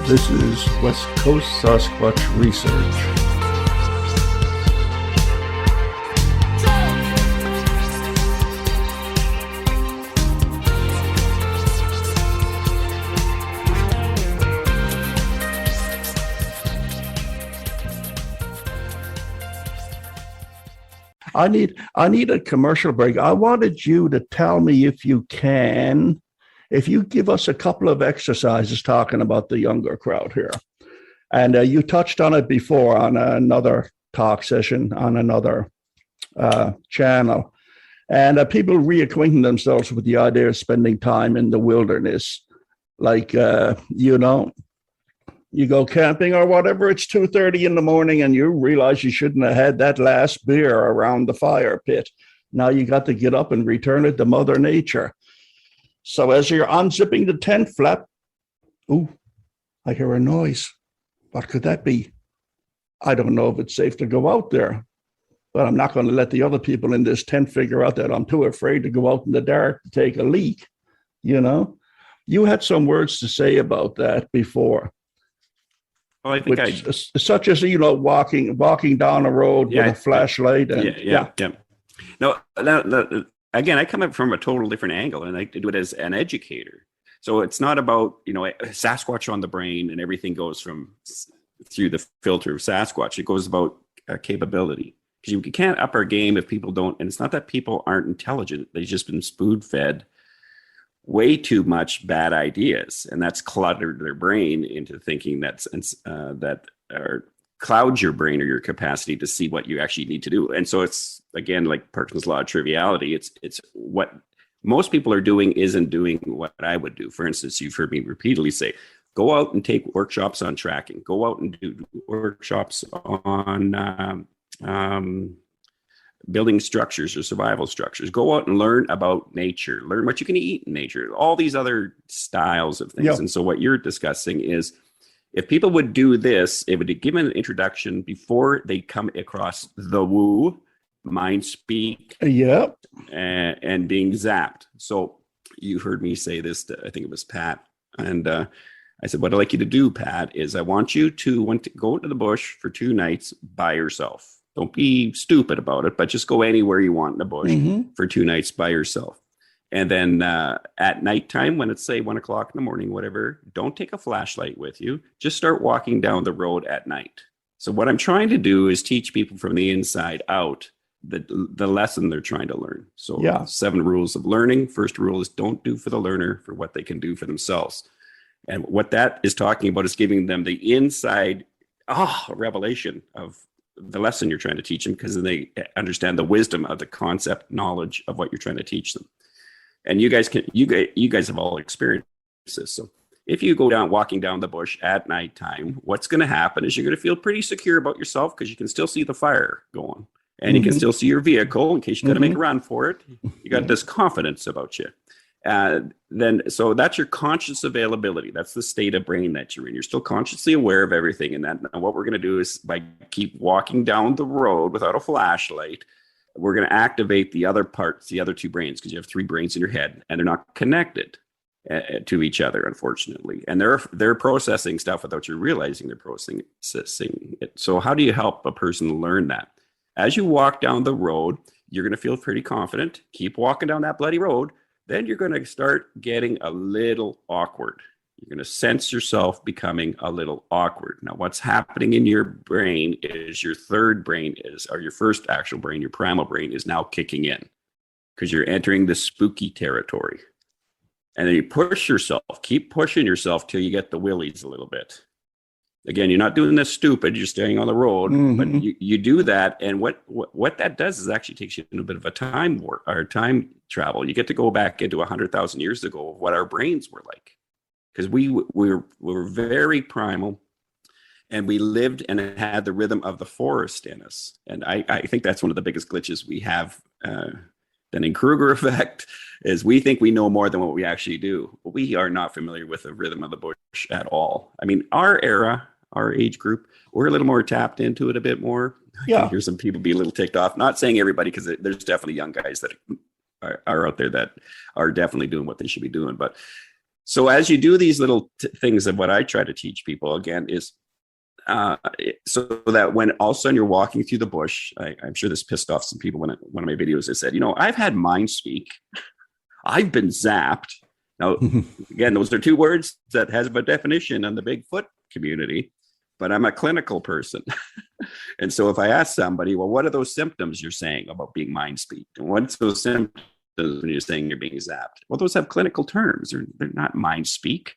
This is West Coast Sasquatch Research. I need a commercial break. I wanted you to tell me if you can, if you give us a couple of exercises talking about the younger crowd here. And you touched on it before on another talk session on another channel. And people reacquainting themselves with the idea of spending time in the wilderness. Like, you go camping or whatever, it's 2:30 in the morning and you realize you shouldn't have had that last beer around the fire pit. Now you got to get up and return it to Mother Nature. So as you're unzipping the tent flap, ooh, I hear a noise. What could that be? I don't know if it's safe to go out there, but I'm not going to let the other people in this tent figure out that I'm too afraid to go out in the dark to take a leak. You had some words to say about that before. Well, I think such as, walking down a road with a flashlight. Yeah. No, again, I come up from a total different angle, and I do it as an educator. So it's not about, Sasquatch on the brain and everything goes through the filter of Sasquatch. It goes about capability. Because you can't up our game if people don't, and it's not that people aren't intelligent. They've just been spoon-fed way too much bad ideas, and that's cluttered their brain into thinking that clouds your brain or your capacity to see what you actually need to do. And so it's, again, like Parkinson's law of triviality. It's what most people are doing isn't doing what I would do. For instance, you've heard me repeatedly say, go out and take workshops on tracking, go out and do workshops on building structures or survival structures, go out and learn about nature, learn what you can eat in nature, all these other styles of things. Yep. And so what you're discussing is, if people would do this, it would give them an introduction before they come across the woo, mind speak, and being zapped. So you heard me say this to, I think it was Pat. And I said, what I'd like you to do, Pat, is I want you to go into the bush for 2 nights by yourself. Don't be stupid about it, but just go anywhere you want in the bush for 2 nights by yourself. And then at nighttime, when it's say 1 o'clock in the morning, whatever, don't take a flashlight with you. Just start walking down the road at night. So what I'm trying to do is teach people from the inside out the lesson they're trying to learn. So 7 rules of learning. First rule is don't do for the learner for what they can do for themselves. And what that is talking about is giving them the inside revelation of the lesson you're trying to teach them, because then they understand the wisdom of the concept knowledge of what you're trying to teach them. And you guys have all experienced this. So if you go walking down the bush at nighttime, what's going to happen is you're going to feel pretty secure about yourself because you can still see the fire going, and you can still see your vehicle in case you got to make a run for it. You got this confidence about you. So that's your conscious availability. That's the state of brain that you're in. You're still consciously aware of everything. And what we're going to do is, by keep walking down the road without a flashlight, we're going to activate the other parts, the other 2 brains, because you have 3 brains in your head and they're not connected to each other, unfortunately. And they're processing stuff without you realizing they're processing it. So how do you help a person learn that? As you walk down the road, you're going to feel pretty confident. Keep walking down that bloody road. Then you're going to start getting a little awkward. You're going to sense yourself becoming a little awkward. Now, what's happening in your brain is your third brain or your first actual brain, your primal brain, is now kicking in because you're entering the spooky territory. And then you keep pushing yourself till you get the willies a little bit. Again, you're not doing this stupid. You're staying on the road, but you do that. And what that does is actually takes you in a bit of a time travel. You get to go back into 100,000 years ago of what our brains were like. Because we were very primal, and we lived and had the rhythm of the forest in us. And I think that's one of the biggest glitches we have. The Kruger effect is we think we know more than what we actually do. We are not familiar with the rhythm of the bush at all. I mean, our era, our age group, we're a little more tapped into it a bit more. I can hear some people be a little ticked off. Not saying everybody, because there's definitely young guys that are out there that are definitely doing what they should be doing. But So as you do these little things, of what I try to teach people again is so that when all of a sudden you're walking through the bush, I'm sure this pissed off some people when one of my videos I said, I've had mind speak. I've been zapped. Now, again, those are two words that has a definition in the Bigfoot community, but I'm a clinical person. And so if I ask somebody, well, what are those symptoms you're saying about being mind speak? And what's those symptoms when you're saying you're being zapped? Well, those have clinical terms. They're not mind speak.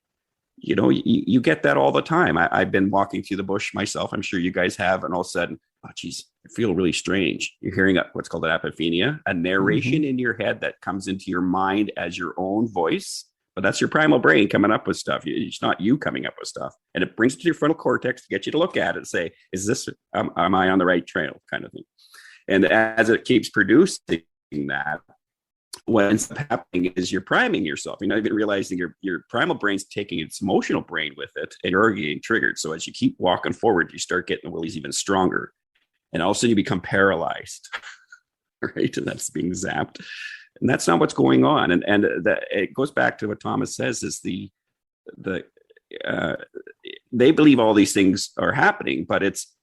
You get that all the time. I've been walking through the bush myself. I'm sure you guys have. And all of a sudden, oh, geez, I feel really strange. You're hearing what's called an apophenia, a narration in your head that comes into your mind as your own voice. But that's your primal brain coming up with stuff. It's not you coming up with stuff. And it brings it to your frontal cortex to get you to look at it and say, is this, am I on the right trail, kind of thing. And as it keeps producing that, what ends up happening is you're priming yourself. You're not even realizing your primal brain's taking its emotional brain with it, and you're getting triggered. So as you keep walking forward, you start getting the willies even stronger. And all of a sudden you become paralyzed, right? And that's being zapped. And that's not what's going on. And it goes back to what Thomas says is they believe all these things are happening, but it's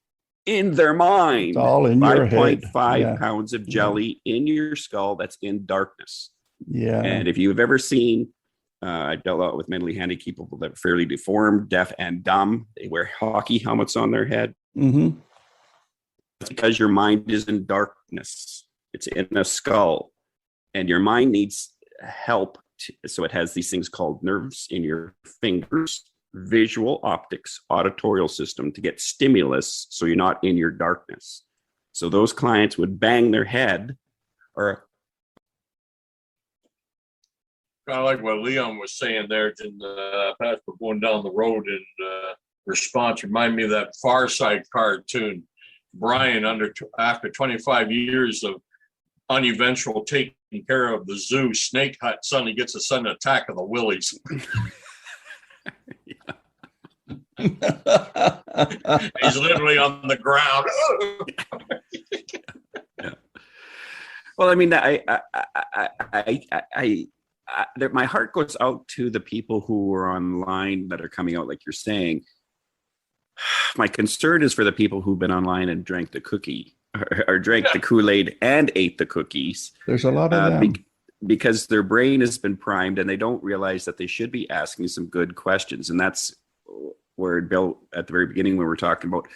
in their mind. It's all in your head. 5.5 pounds of jelly in your skull that's in darkness. Yeah. And if you've ever seen, I dealt out with mentally handicapped people that are fairly deformed, deaf and dumb. They wear hockey helmets on their head. Mm-hmm. It's because your mind is in darkness. It's in a skull. And your mind needs help. So it has these things called nerves in your fingers, visual, optics, auditorial system to get stimulus so you're not in your darkness. So those clients would bang their head or kind of like what Leon was saying there in the past, but going down the road in response remind me of that Far Side cartoon. Brian, after 25 years of uneventful taking care of the zoo snake hut, suddenly gets a sudden attack of the willies. He's literally on the ground. Yeah. Well, I mean, my heart goes out to the people who are online that are coming out, like you're saying. My concern is for the people who've been online and drank the cookie or drank the Kool-Aid and ate the cookies. There's a lot of them. Because their brain has been primed and they don't realize that they should be asking some good questions. And that's where Bill, at the very beginning, when we were talking about,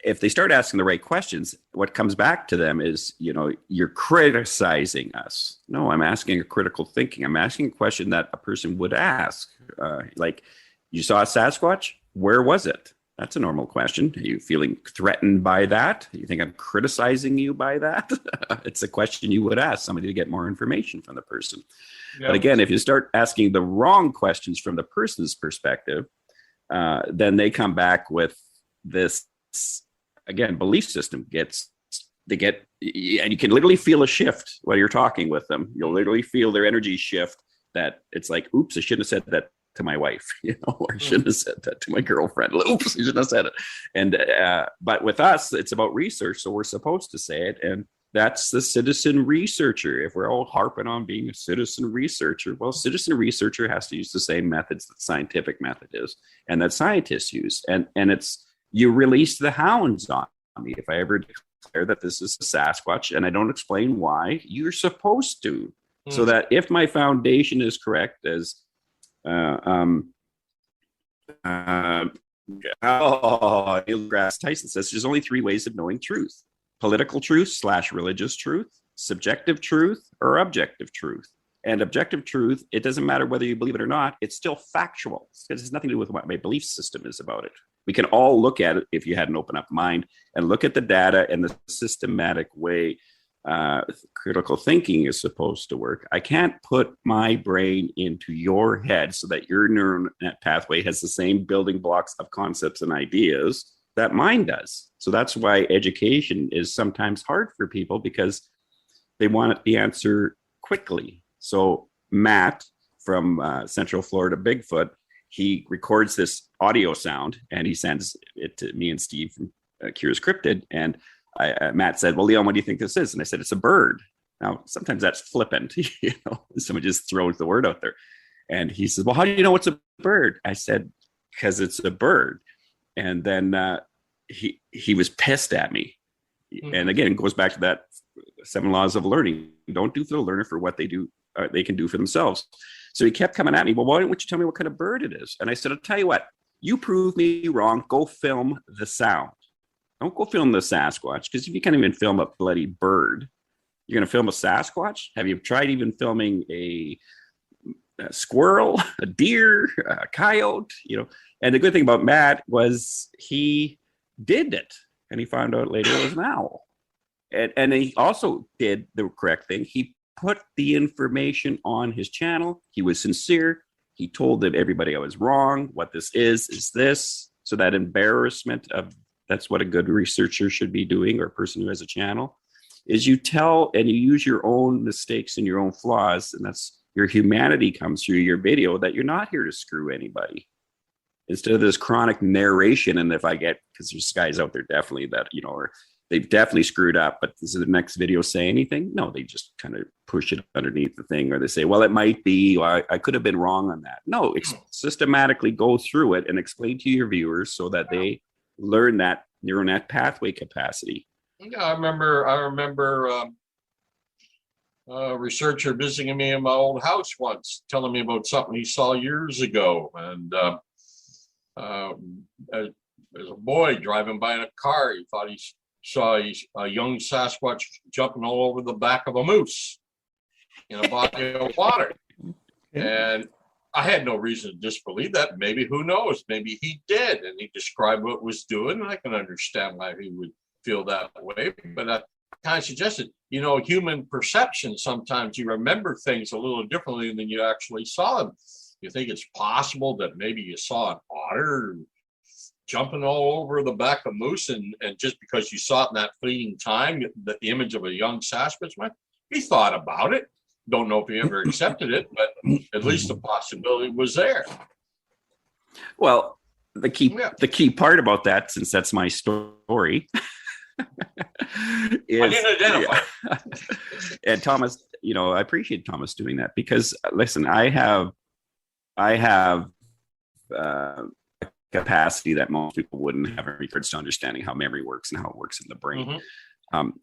if they start asking the right questions, what comes back to them is, you're criticizing us. No, I'm asking a critical thinking. I'm asking a question that a person would ask. Like, you saw a Sasquatch? Where was it? That's a normal question. Are you feeling threatened by that? You think I'm criticizing you by that? It's a question you would ask somebody to get more information from the person. Yeah. But again, if you start asking the wrong questions from the person's perspective, then they come back with this, again, belief system and you can literally feel a shift while you're talking with them. You'll literally feel their energy shift that it's like, oops, I shouldn't have said that to my wife, or I shouldn't have said that to my girlfriend. Oops, I shouldn't have said it. And, but with us, it's about research. So we're supposed to say it. And that's the citizen researcher. If we're all harping on being a citizen researcher, well, citizen researcher has to use the same methods that scientific method is and that scientists use. And it's, you release the hounds on me. If I ever declare that this is a Sasquatch and I don't explain why, you're supposed to. So that if my foundation is correct as Neil deGrasse Tyson says, there's only three ways of knowing truth: political truth / religious truth, subjective truth, or objective truth. And objective truth, it doesn't matter whether you believe it or not, it's still factual. It has nothing to do with what my belief system is about it. We can all look at it if you had an open up mind and look at the data and the systematic way critical thinking is supposed to work. I can't put my brain into your head so that your neural net pathway has the same building blocks of concepts and ideas that mine does. So that's why education is sometimes hard for people, because they want the answer quickly. So Matt from Central Florida Bigfoot, he records this audio sound and he sends it to me and Steve from Curious Cryptid. And Matt said, well, Leon, what do you think this is? And I said, it's a bird. Now, sometimes that's flippant, someone just throws the word out there. And he says, well, how do you know it's a bird? I said, because it's a bird. And then he was pissed at me. And again, it goes back to that 7 laws of learning. Don't do for the learner for what they can do for themselves. So he kept coming at me. Well, why don't you tell me what kind of bird it is? And I said, I'll tell you what, you prove me wrong. Go film the sound. Don't go film the Sasquatch, because if you can't even film a bloody bird, you're going to film a Sasquatch? Have you tried even filming a squirrel, a deer, a coyote? And the good thing about Matt was he did it, and he found out later it was an owl. And he also did the correct thing. He put the information on his channel. He was sincere. He told everybody I was wrong. What this is this. So that embarrassment of, that's what a good researcher should be doing, or a person who has a channel, is you tell and you use your own mistakes and your own flaws. And that's your humanity comes through your video, that you're not here to screw anybody. Instead of this chronic narration. And if I get, because there's guys out there definitely that, or they've definitely screwed up, but does the next video say anything? No, they just kind of push it underneath the thing, or they say, well, it might be, or I could have been wrong on that. No, systematically go through it and explain to your viewers so that they learn that neural net pathway capacity. Yeah, I remember a researcher visiting me in my old house once, telling me about something he saw years ago. And as a boy driving by in a car, he thought he saw a young Sasquatch jumping all over the back of a moose in a body of water. And I had no reason to disbelieve that. Maybe, who knows, maybe he did. And he described what it was doing. And I can understand why he would feel that way. But I kind of suggested, human perception, sometimes you remember things a little differently than you actually saw them. You think it's possible that maybe you saw an otter jumping all over the back of a moose, and just because you saw it in that fleeting time, the image of a young Sasquatch, he thought about it. Don't know if he ever accepted it, but at least the possibility was there. Well, the key part about that, since that's my story, is, I didn't identify. And Thomas, I appreciate Thomas doing that, because listen, I have capacity that most people wouldn't have in regards to understanding how memory works and how it works in the brain.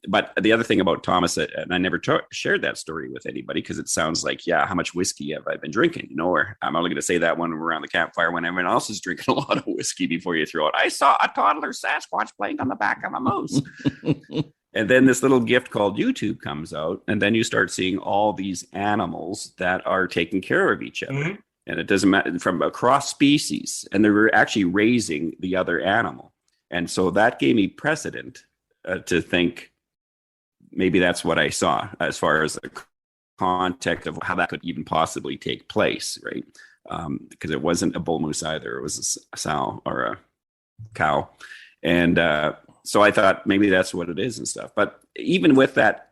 But the other thing about Thomas, and I never shared that story with anybody, because it sounds like, how much whiskey have I been drinking? Or I'm only going to say that when we're around the campfire, when everyone else is drinking a lot of whiskey before you throw it. I saw a toddler Sasquatch playing on the back of a moose. And then this little gift called YouTube comes out, and then you start seeing all these animals that are taking care of each other. And it doesn't matter, from across species, and they were actually raising the other animal. And so that gave me precedent to think maybe that's what I saw as far as the context of how that could even possibly take place, right? Because it wasn't a bull moose either. It was a sow or a cow. And so I thought maybe that's what it is and stuff. But even with that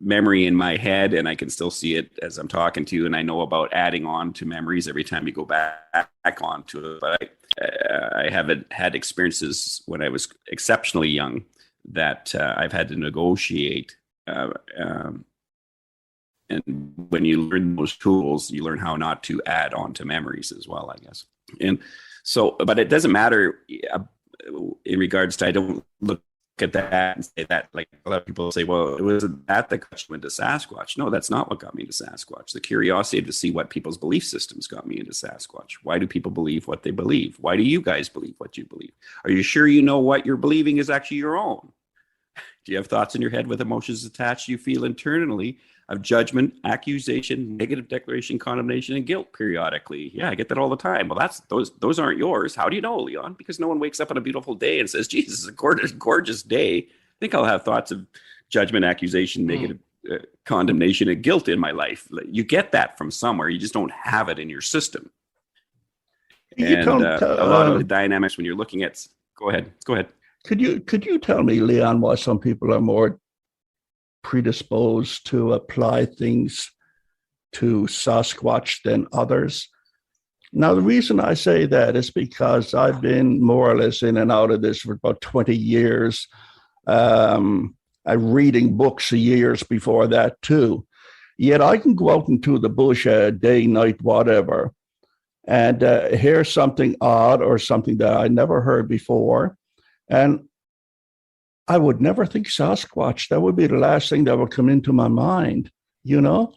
memory in my head, and I can still see it as I'm talking to you, and I know about adding on to memories every time you go back onto it. But I haven't had experiences when I was exceptionally young that I've had to negotiate. And when you learn those tools, you learn how not to add on to memories as well, I guess. And so, but it doesn't matter in regards to, I don't look at that and say that, like a lot of people say, well, it was that got you into Sasquatch. No, that's not what got me into Sasquatch. The curiosity to see what people's belief systems got me into Sasquatch. Why do people believe what they believe? Why do you guys believe what you believe? Are you sure you know what you're believing is actually your own? Do you have thoughts in your head with emotions attached you feel internally of judgment, accusation, negative declaration, condemnation, and guilt periodically? Yeah, I get that all the time. Well, those aren't yours. How do you know, Leon? Because no one wakes up on a beautiful day and says, Jesus, it's a gorgeous day. I think I'll have thoughts of judgment, accusation, negative condemnation, and guilt in my life. You get that from somewhere. You just don't have it in your system. And a lot of the dynamics when you're looking at... Go ahead. Could you tell me, Leon, why some people are more predisposed to apply things to Sasquatch than others? Now, the reason I say that is because I've been more or less in and out of this for about 20 years. I'm reading books years before that, too. Yet I can go out into the bush day, night, whatever, and hear something odd or something that I never heard before. And I would never think Sasquatch. That would be the last thing that would come into my mind, you know?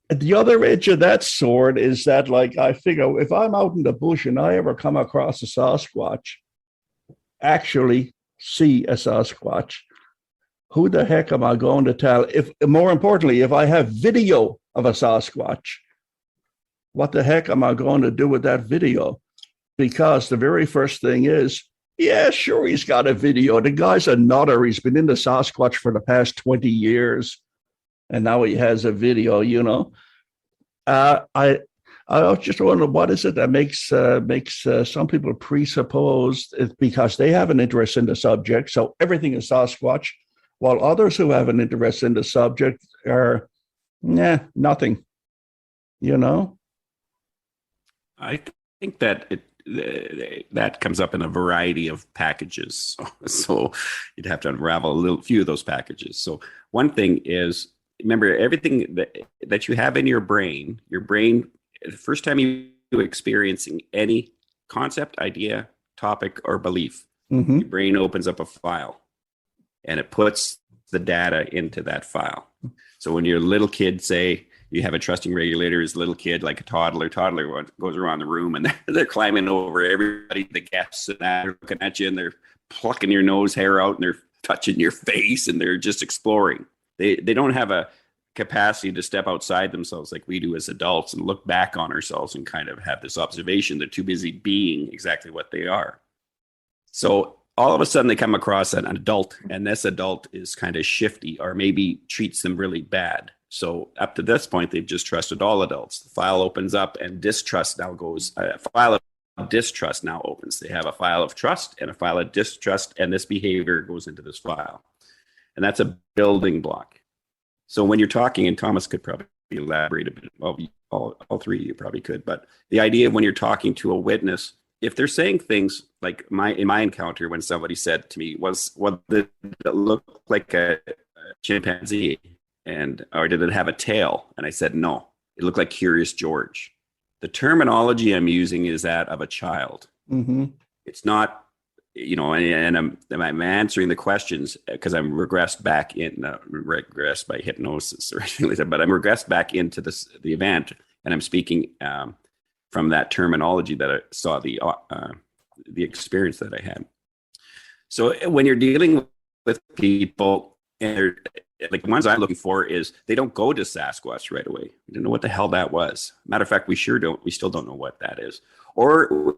The other edge of that sword is that, like, I figure if I'm out in the bush and I ever come across a Sasquatch, actually see a Sasquatch, who the heck am I going to tell? If, more importantly, if I have video of a Sasquatch, what the heck am I going to do with that video? Because the very first thing is, yeah, sure, he's got a video. The guy's a nutter. He's been into Sasquatch for the past 20 years, and now he has a video, you know. I was just wondering, what is it that makes some people presupposed? It's because they have an interest in the subject, so everything is Sasquatch, while others who have an interest in the subject are, nothing, you know? I think that that comes up in a variety of packages. So you'd have to unravel a few of those packages. So one thing is, remember, everything that you have in your brain, the first time you experiencing any concept, idea, topic, or belief, your brain opens up a file and it puts the data into that file. So when you're a little kid, say you have a trusting regulator as a little kid, like a toddler goes around the room and they're climbing over everybody, the guests, and they're looking at you and they're plucking your nose hair out and they're touching your face and they're just exploring. They don't have a capacity to step outside themselves like we do as adults and look back on ourselves and kind of have this observation. They're too busy being exactly what they are. So all of a sudden they come across an adult, and this adult is kind of shifty or maybe treats them really bad. So up to this point, they've just trusted all adults. The file opens up and distrust now goes, a file of distrust now opens. They have a file of trust and a file of distrust, and this behavior goes into this file. And that's a building block. So when you're talking, and Thomas could probably elaborate a bit, well, all three of you probably could, but the idea of when you're talking to a witness, if they're saying things like in my encounter when somebody said to me, did it look like a chimpanzee? Or did it have a tail? And I said, no, it looked like Curious George. The terminology I'm using is that of a child. Mm-hmm. It's not, and I'm answering the questions because I'm regressed back regressed by hypnosis or anything like that, but I'm regressed back into the event, and I'm speaking from that terminology that I saw the experience that I had. So when you're dealing with people, and they're like, the ones I'm looking for is they don't go to Sasquatch right away. We don't know what the hell that was. Matter of fact, we still don't know what that is. Or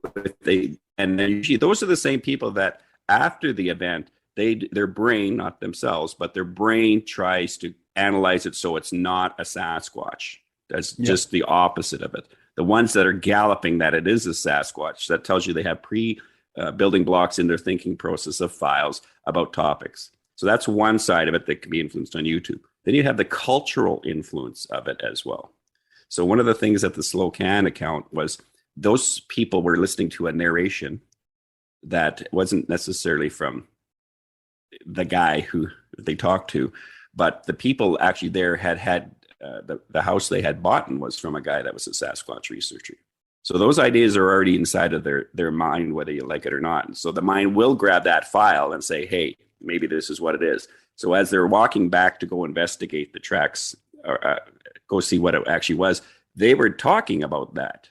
and then usually those are the same people that after the event, their brain, not themselves, but their brain tries to analyze it so it's not a Sasquatch. That's just the opposite of it. The ones that are galloping that it is a Sasquatch, that tells you they have building blocks in their thinking process of files about topics. So that's one side of it that can be influenced on YouTube. Then you have the cultural influence of it as well. So one of the things at the Slow Can account was those people were listening to a narration that wasn't necessarily from the guy who they talked to, but the people actually there had the house they had bought was from a guy that was a Sasquatch researcher. So those ideas are already inside of their mind, whether you like it or not. And so the mind will grab that file and say, hey, maybe this is what it is. So as they're walking back to go investigate the tracks or go see what it actually was, they were talking about that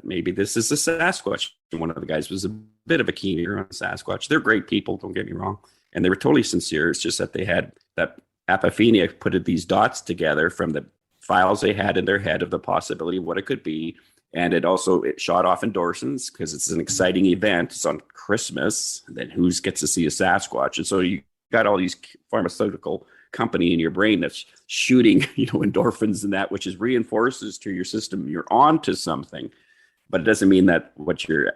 maybe this is a Sasquatch. And one of the guys was a bit of a keen ear on Sasquatch. They're great people, don't get me wrong. And they were totally sincere. It's just that they had that Apophenia put these dots together from the files they had in their head of the possibility of what it could be. And it shot off endorsements because it's an exciting event. It's on Christmas. Then who gets to see a Sasquatch? And so you got all these pharmaceutical company in your brain that's shooting, endorphins and that, which is reinforces to your system you're on to something. But it doesn't mean that what your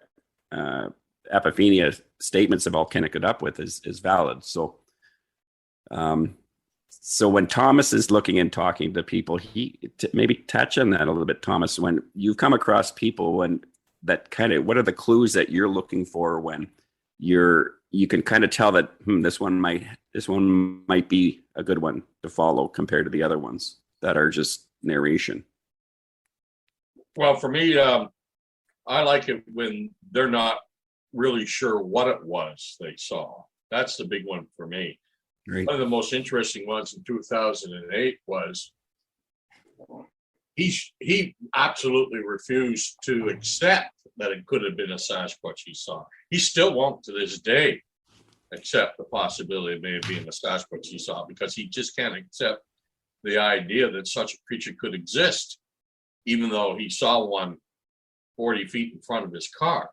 Apophenia statements have all connected up with is valid. So when Thomas is looking and talking to people, maybe touch on that a little bit, Thomas, when you've come across people what are the clues that you're looking for when you can kind of tell that this one might be a good one to follow compared to the other ones that are just narration. Well, for me, I like it when they're not really sure what it was they saw. That's the big one for me. Right. One of the most interesting ones in 2008 was he absolutely refused to accept that it could have been a Sasquatch he saw. He still won't to this day accept the possibility of maybe being a Sasquatch he saw, because he just can't accept the idea that such a creature could exist, even though he saw one 40 feet in front of his car.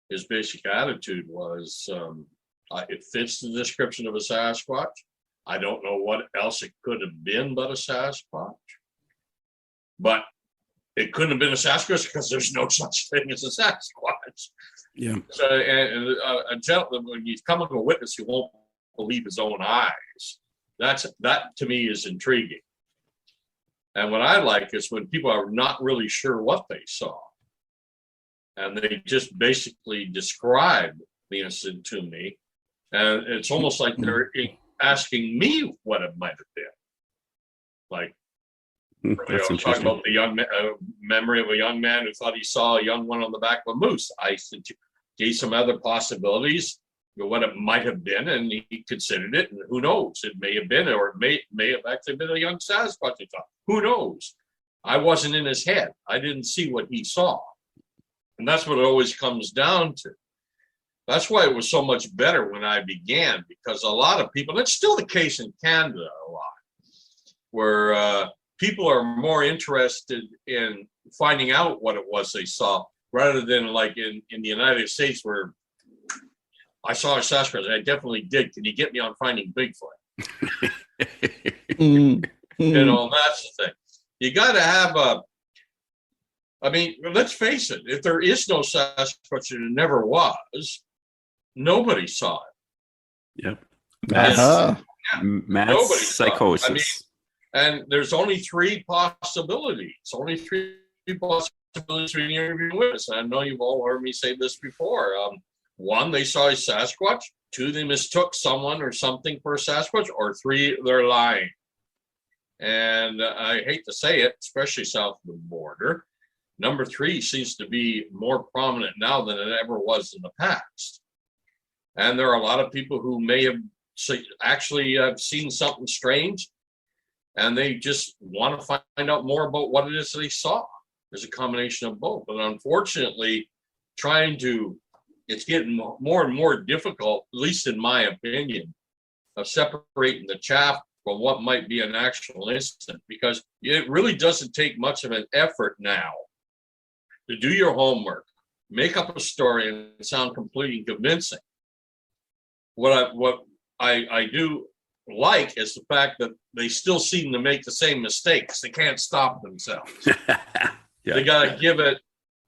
His basic attitude was, it fits the description of a Sasquatch. I don't know what else it could have been but a Sasquatch. But it couldn't have been a Sasquatch because there's no such thing as a Sasquatch. Yeah. So, and a gentleman, when he's coming to a witness, he won't believe his own eyes. That to me is intriguing. And what I like is when people are not really sure what they saw, and they just basically describe the incident to me, and it's almost like they're asking me what it might have been. Like, That's I was talking about the young memory of a young man who thought he saw a young one on the back of a moose. I gave some other possibilities of what it might have been, and he considered it. And who knows? It may have been, or it may have actually been a young Sasquatch he thought. Who knows? I wasn't in his head. I didn't see what he saw, and that's what it always comes down to. That's why it was so much better when I began, because a lot of people, and it's still the case in Canada a lot, where people are more interested in finding out what it was they saw, rather than like in the United States, where I saw a Sasquatch. I definitely did. Can you get me on finding Bigfoot? You know, that's the thing. You got to have I mean, let's face it. If there is no Sasquatch, and it never was, nobody saw it. Yep. Mass psychosis. I mean, and there's only three possibilities. Only three possibilities when you're interviewing witnesses. I know you've all heard me say this before. One, they saw a Sasquatch. Two, they mistook someone or something for a Sasquatch. Or three, they're lying. And I hate to say it, especially south of the border, number three seems to be more prominent now than it ever was in the past. And there are a lot of people who may have actually seen something strange, and they just want to find out more about what it is they saw. There's a combination of both. But unfortunately, it's getting more and more difficult, at least in my opinion, of separating the chaff from what might be an actual incident, because it really doesn't take much of an effort now to do your homework, make up a story, and sound completely and convincing. What I do like is the fact that they still seem to make the same mistakes. They can't stop themselves. Yeah. They got to give it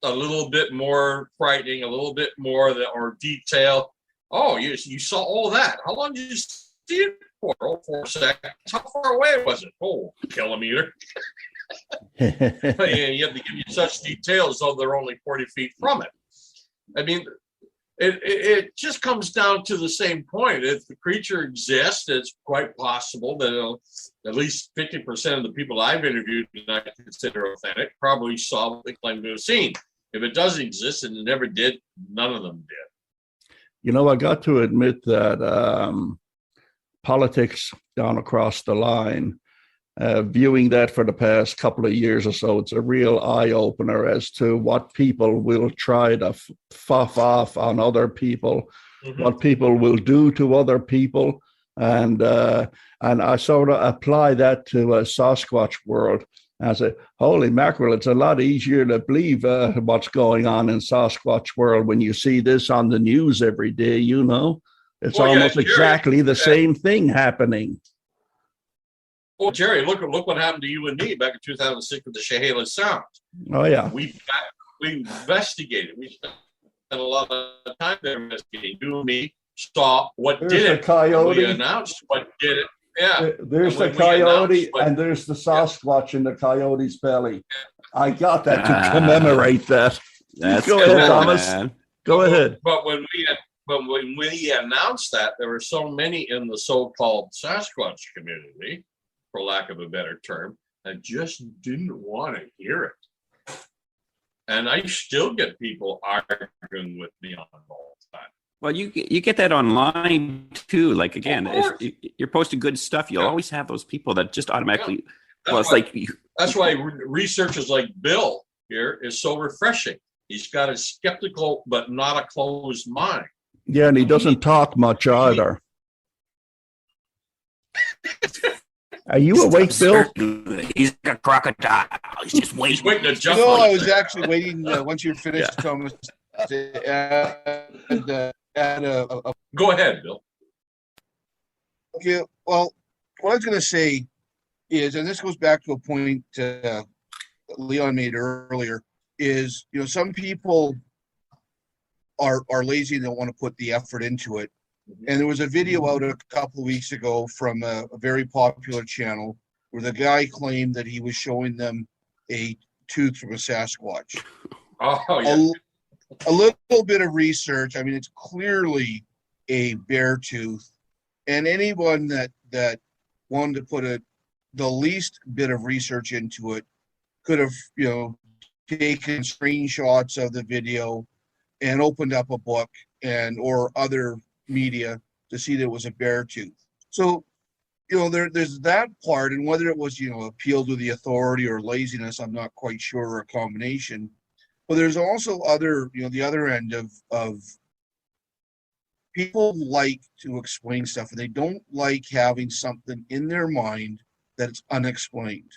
a little bit more frightening, a little bit more or detail. Oh, you saw all that. How long did you see it for? Oh, 4 seconds. How far away was it? Oh, kilometer. You have to give you such details, though they're only 40 feet from it. I mean, it just comes down to the same point. If the creature exists, it's quite possible that at least 50% of the people I've interviewed and I consider authentic probably saw what they claim to have seen. If it does exist and it never did, none of them did. You know, I got to admit that politics down across the line, viewing that for the past couple of years or so, it's a real eye-opener as to what people will try to fuff off on other people, what people will do to other people. And I sort of apply that to a Sasquatch world. I say, holy mackerel, it's a lot easier to believe what's going on in Sasquatch world when you see this on the news every day, you know. It's almost exactly the same thing happening. Well, Gerry, look what happened to you and me back in 2006 with the Chehalis Sound. Oh, yeah. We investigated. We spent a lot of time there investigating. You and me saw what There's did a it. coyote. We announced what did it. Yeah. There's the coyote, and there's the Sasquatch in the coyote's belly. I got that to commemorate that. That's Go ahead, Thomas. Man. Go ahead. But when we announced that, there were so many in the so-called Sasquatch community, for lack of a better term, I just didn't want to hear it. And I still get people arguing with me on it all the time. Well, you get that online too. Like again, if you're posting good stuff, you'll always have those people that just automatically. Yeah. Well, it's like that's why researchers like Bill here is so refreshing. He's got a skeptical but not a closed mind. Yeah, and he doesn't talk much either. Are you awake, Bill? He's like a crocodile. He's just waiting. He's waiting to jump. No, on I it. was actually waiting once you finished, Thomas. To add a Go ahead, Bill. Okay, well, what I was going to say is, and this goes back to a point Leon made earlier, is, you know, some people are lazy and don't want to put the effort into it. And there was a video out a couple of weeks ago from a very popular channel where the guy claimed that he was showing them a tooth from a Sasquatch. Oh, yeah. A little bit of research. I mean, it's clearly a bear tooth. And anyone that wanted to put the least bit of research into it could have, you know, taken screenshots of the video and opened up a book or other media to see that it was a bear tooth. So, you know, there's that part, and whether it was, you know, appeal to the authority or laziness, I'm not quite sure, or a combination. But there's also the other end of people like to explain stuff, and they don't like having something in their mind that's unexplained.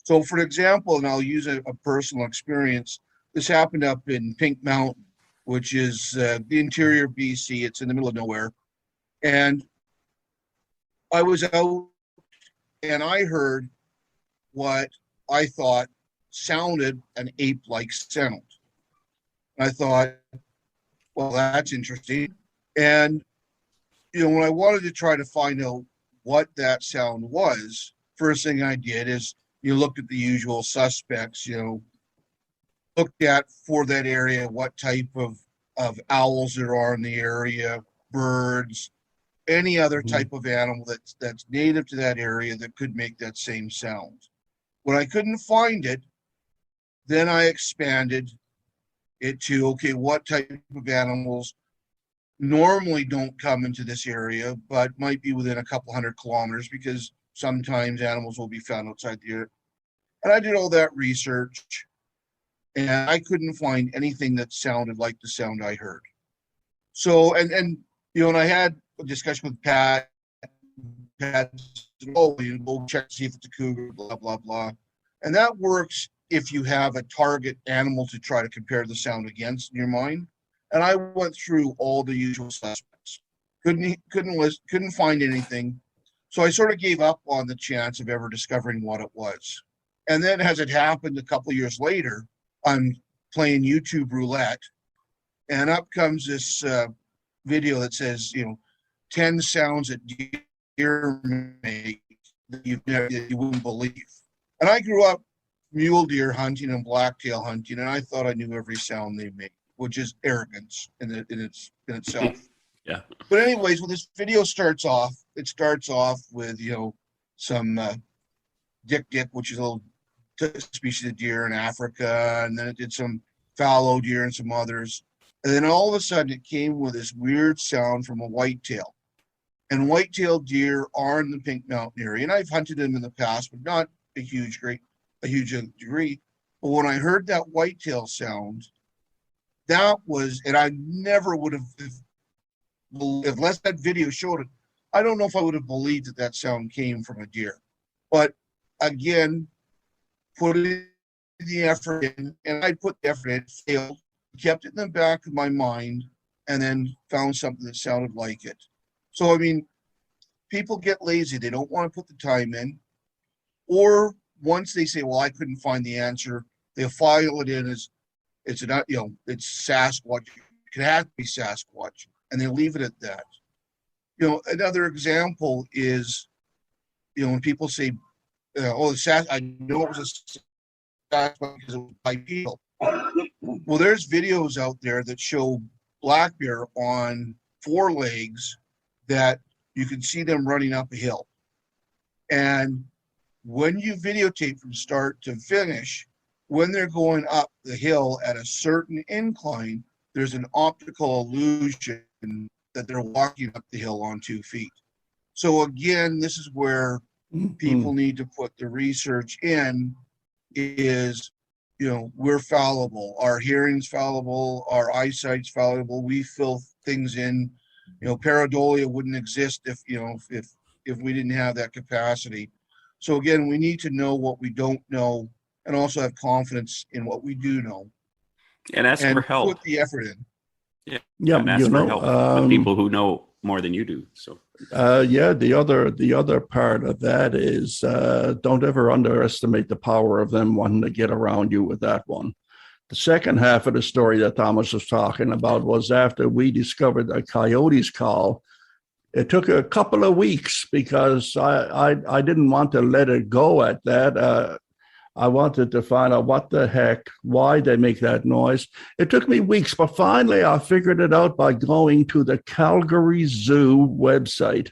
So, for example, and I'll use a personal experience, this happened up in Pink Mountain, which is the interior BC. It's in the middle of nowhere. And I was out and I heard what I thought sounded an ape-like sound. I thought, well, that's interesting. And, you know, when I wanted to try to find out what that sound was, first thing I did is you looked at the usual suspects, you know, looked at for that area what type of owls there are in the area, birds, any other type of animal that's native to that area that could make that same sound. When I couldn't find it, then I expanded it to, okay, what type of animals normally don't come into this area, but might be within a couple 100 kilometers, because sometimes animals will be found outside the area. And I did all that research, and I couldn't find anything that sounded like the sound I heard. So, and you know, and I had a discussion with Pat. Pat said, oh, you go check to see if it's a cougar, blah, blah, blah. And that works if you have a target animal to try to compare the sound against in your mind. And I went through all the usual suspects. Couldn't find anything. So I sort of gave up on the chance of ever discovering what it was. And then as it happened a couple of years later, I'm playing YouTube roulette, and up comes this video that says, you know, 10 sounds that deer make that you wouldn't believe. And I grew up mule deer hunting and blacktail hunting, and I thought I knew every sound they make, which is arrogance in itself. Yeah. But anyways, when this video starts off, it starts off with, you know, some dick, which is a little species of deer in Africa, and then it did some fallow deer and some others. And then all of a sudden it came with this weird sound from a whitetail. And whitetail deer are in the Pink Mountain area. And I've hunted them in the past, but not a huge degree. But when I heard that whitetail sound, that was, and I never would have, unless that video showed it, I don't know if I would have believed that sound came from a deer. But again, putting the effort in, and I put the effort in, failed, kept it in the back of my mind, and then found something that sounded like it. So, I mean, people get lazy. They don't want to put the time in. Or once they say, well, I couldn't find the answer, they'll file it in as it's not, you know, it's Sasquatch. It could have to be Sasquatch, and they leave it at that. You know, another example is, you know, when people say, oh, I know it was a Sasquatch because it was bipedal. Well, there's videos out there that show black bear on 4 legs that you can see them running up a hill. And when you videotape from start to finish, when they're going up the hill at a certain incline, there's an optical illusion that they're walking up the hill on 2 feet. So again, this is where people need to put the research in is, we're fallible. Our hearing's fallible. Our eyesight's fallible. We fill things in. Pareidolia wouldn't exist if we didn't have that capacity. So again, we need to know what we don't know and also have confidence in what we do know. And ask for help. Put the effort in. Yeah, and ask for help with people who know more than you do. So the other part of that is don't ever underestimate the power of them wanting to get around you with that one. The second half of the story that Thomas was talking about was after we discovered a coyote's call. It took a couple of weeks because I didn't want to let it go at that. I wanted to find out what the heck, why they make that noise. It took me weeks, but finally I figured it out by going to the Calgary Zoo website.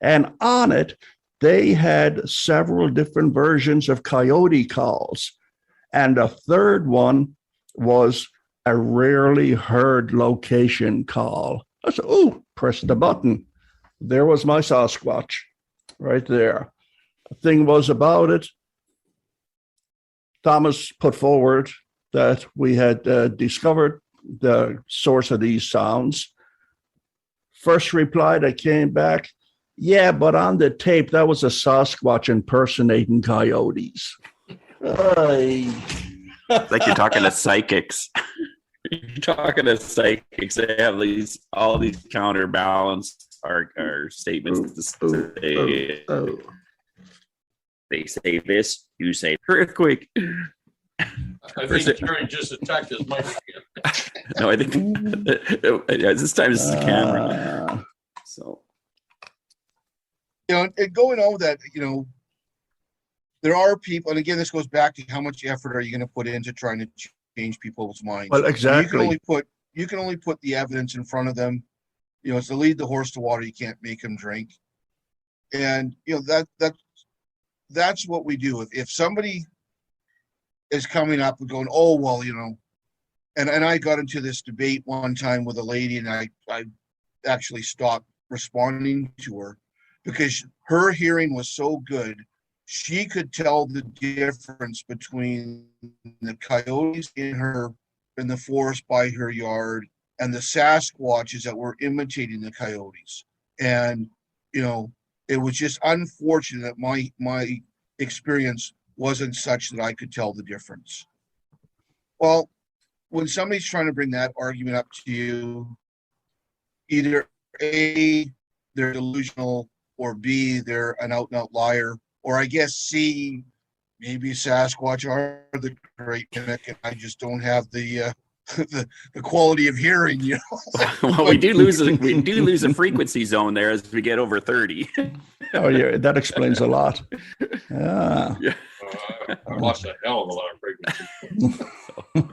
And on it, they had several different versions of coyote calls. And the third one was a rarely heard location call. I said, oh, press the button. There was my Sasquatch right there. The thing was about it, Thomas put forward that we had discovered the source of these sounds. First reply that came back, yeah, but on the tape, that was a Sasquatch impersonating coyotes. It's like you're talking to psychics. You're talking to psychics. They have all these counterbalance our statements. They say this, you say earthquake. I think Gerry just attacked his mic again. No, I think this time it's the camera. So, and going on with that, there are people, and again, this goes back to how much effort are you going to put into trying to change people's minds. Well, exactly. You can only put the evidence in front of them. It's to lead the horse to water. You can't make him drink. And that's what we do. If somebody is coming up and going, oh well, and I got into this debate one time with a lady, and I actually stopped responding to her because her hearing was so good. She could tell the difference between the coyotes in the forest by her yard and the Sasquatches that were imitating the coyotes. And, it was just unfortunate that my experience wasn't such that I could tell the difference. Well, when somebody's trying to bring that argument up to you, either A, they're delusional, or B, they're an out-and-out liar, or I guess C, maybe Sasquatch are the great mimic, and I just don't have the quality of hearing, Well, we do lose a frequency zone there as we get over 30. Oh yeah, that explains a lot. I lost a hell of a lot of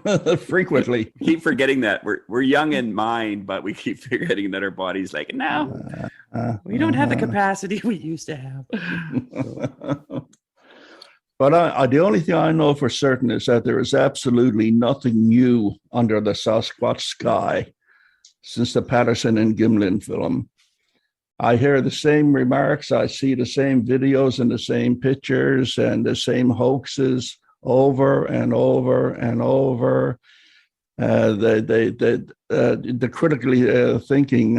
frequency. Frequently. Keep forgetting that we're young in mind, but we keep forgetting that our body's like, no, we don't have the capacity we used to have. But the only thing I know for certain is that there is absolutely nothing new under the Sasquatch sky since the Patterson and Gimlin film. I hear the same remarks. I see the same videos and the same pictures and the same hoaxes over and over and over. The critically thinking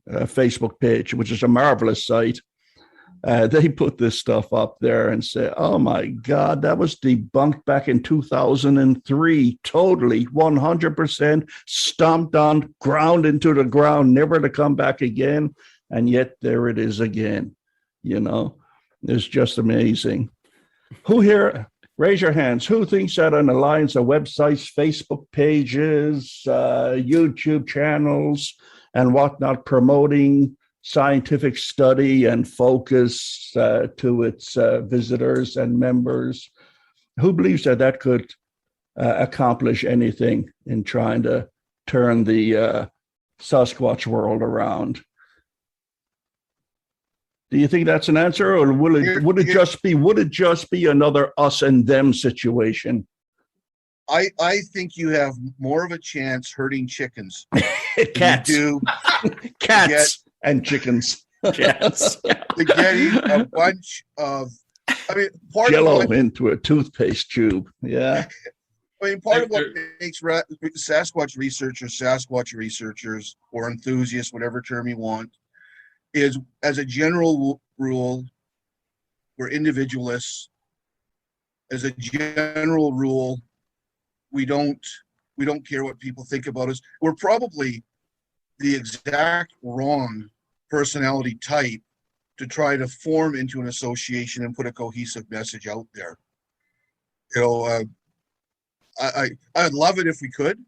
Facebook page, which is a marvelous site, they put this stuff up there and say, oh my God, that was debunked back in 2003, totally 100% stomped on, ground into the ground, never to come back again. And yet there it is again. It's just amazing. Who here, raise your hands, who thinks that an alliance of websites, Facebook pages, YouTube channels, and whatnot promoting scientific study and focus to its visitors and members, who believes that could accomplish anything in trying to turn the Sasquatch world around? Do you think that's an answer, or would it just be another us and them situation? I think you have more of a chance hurting chickens. Cats, You cats, and chickens. Yes. to getting a bunch of, I mean, part Jello of what, into a toothpaste tube. Yeah. I mean, part of what makes Sasquatch researchers, or enthusiasts, whatever term you want, is, as a general rule, we're individualists. As a general rule, we don't care what people think about us. We're probably the exact wrong personality type to try to form into an association and put a cohesive message out there. You know, I'd love it if we could,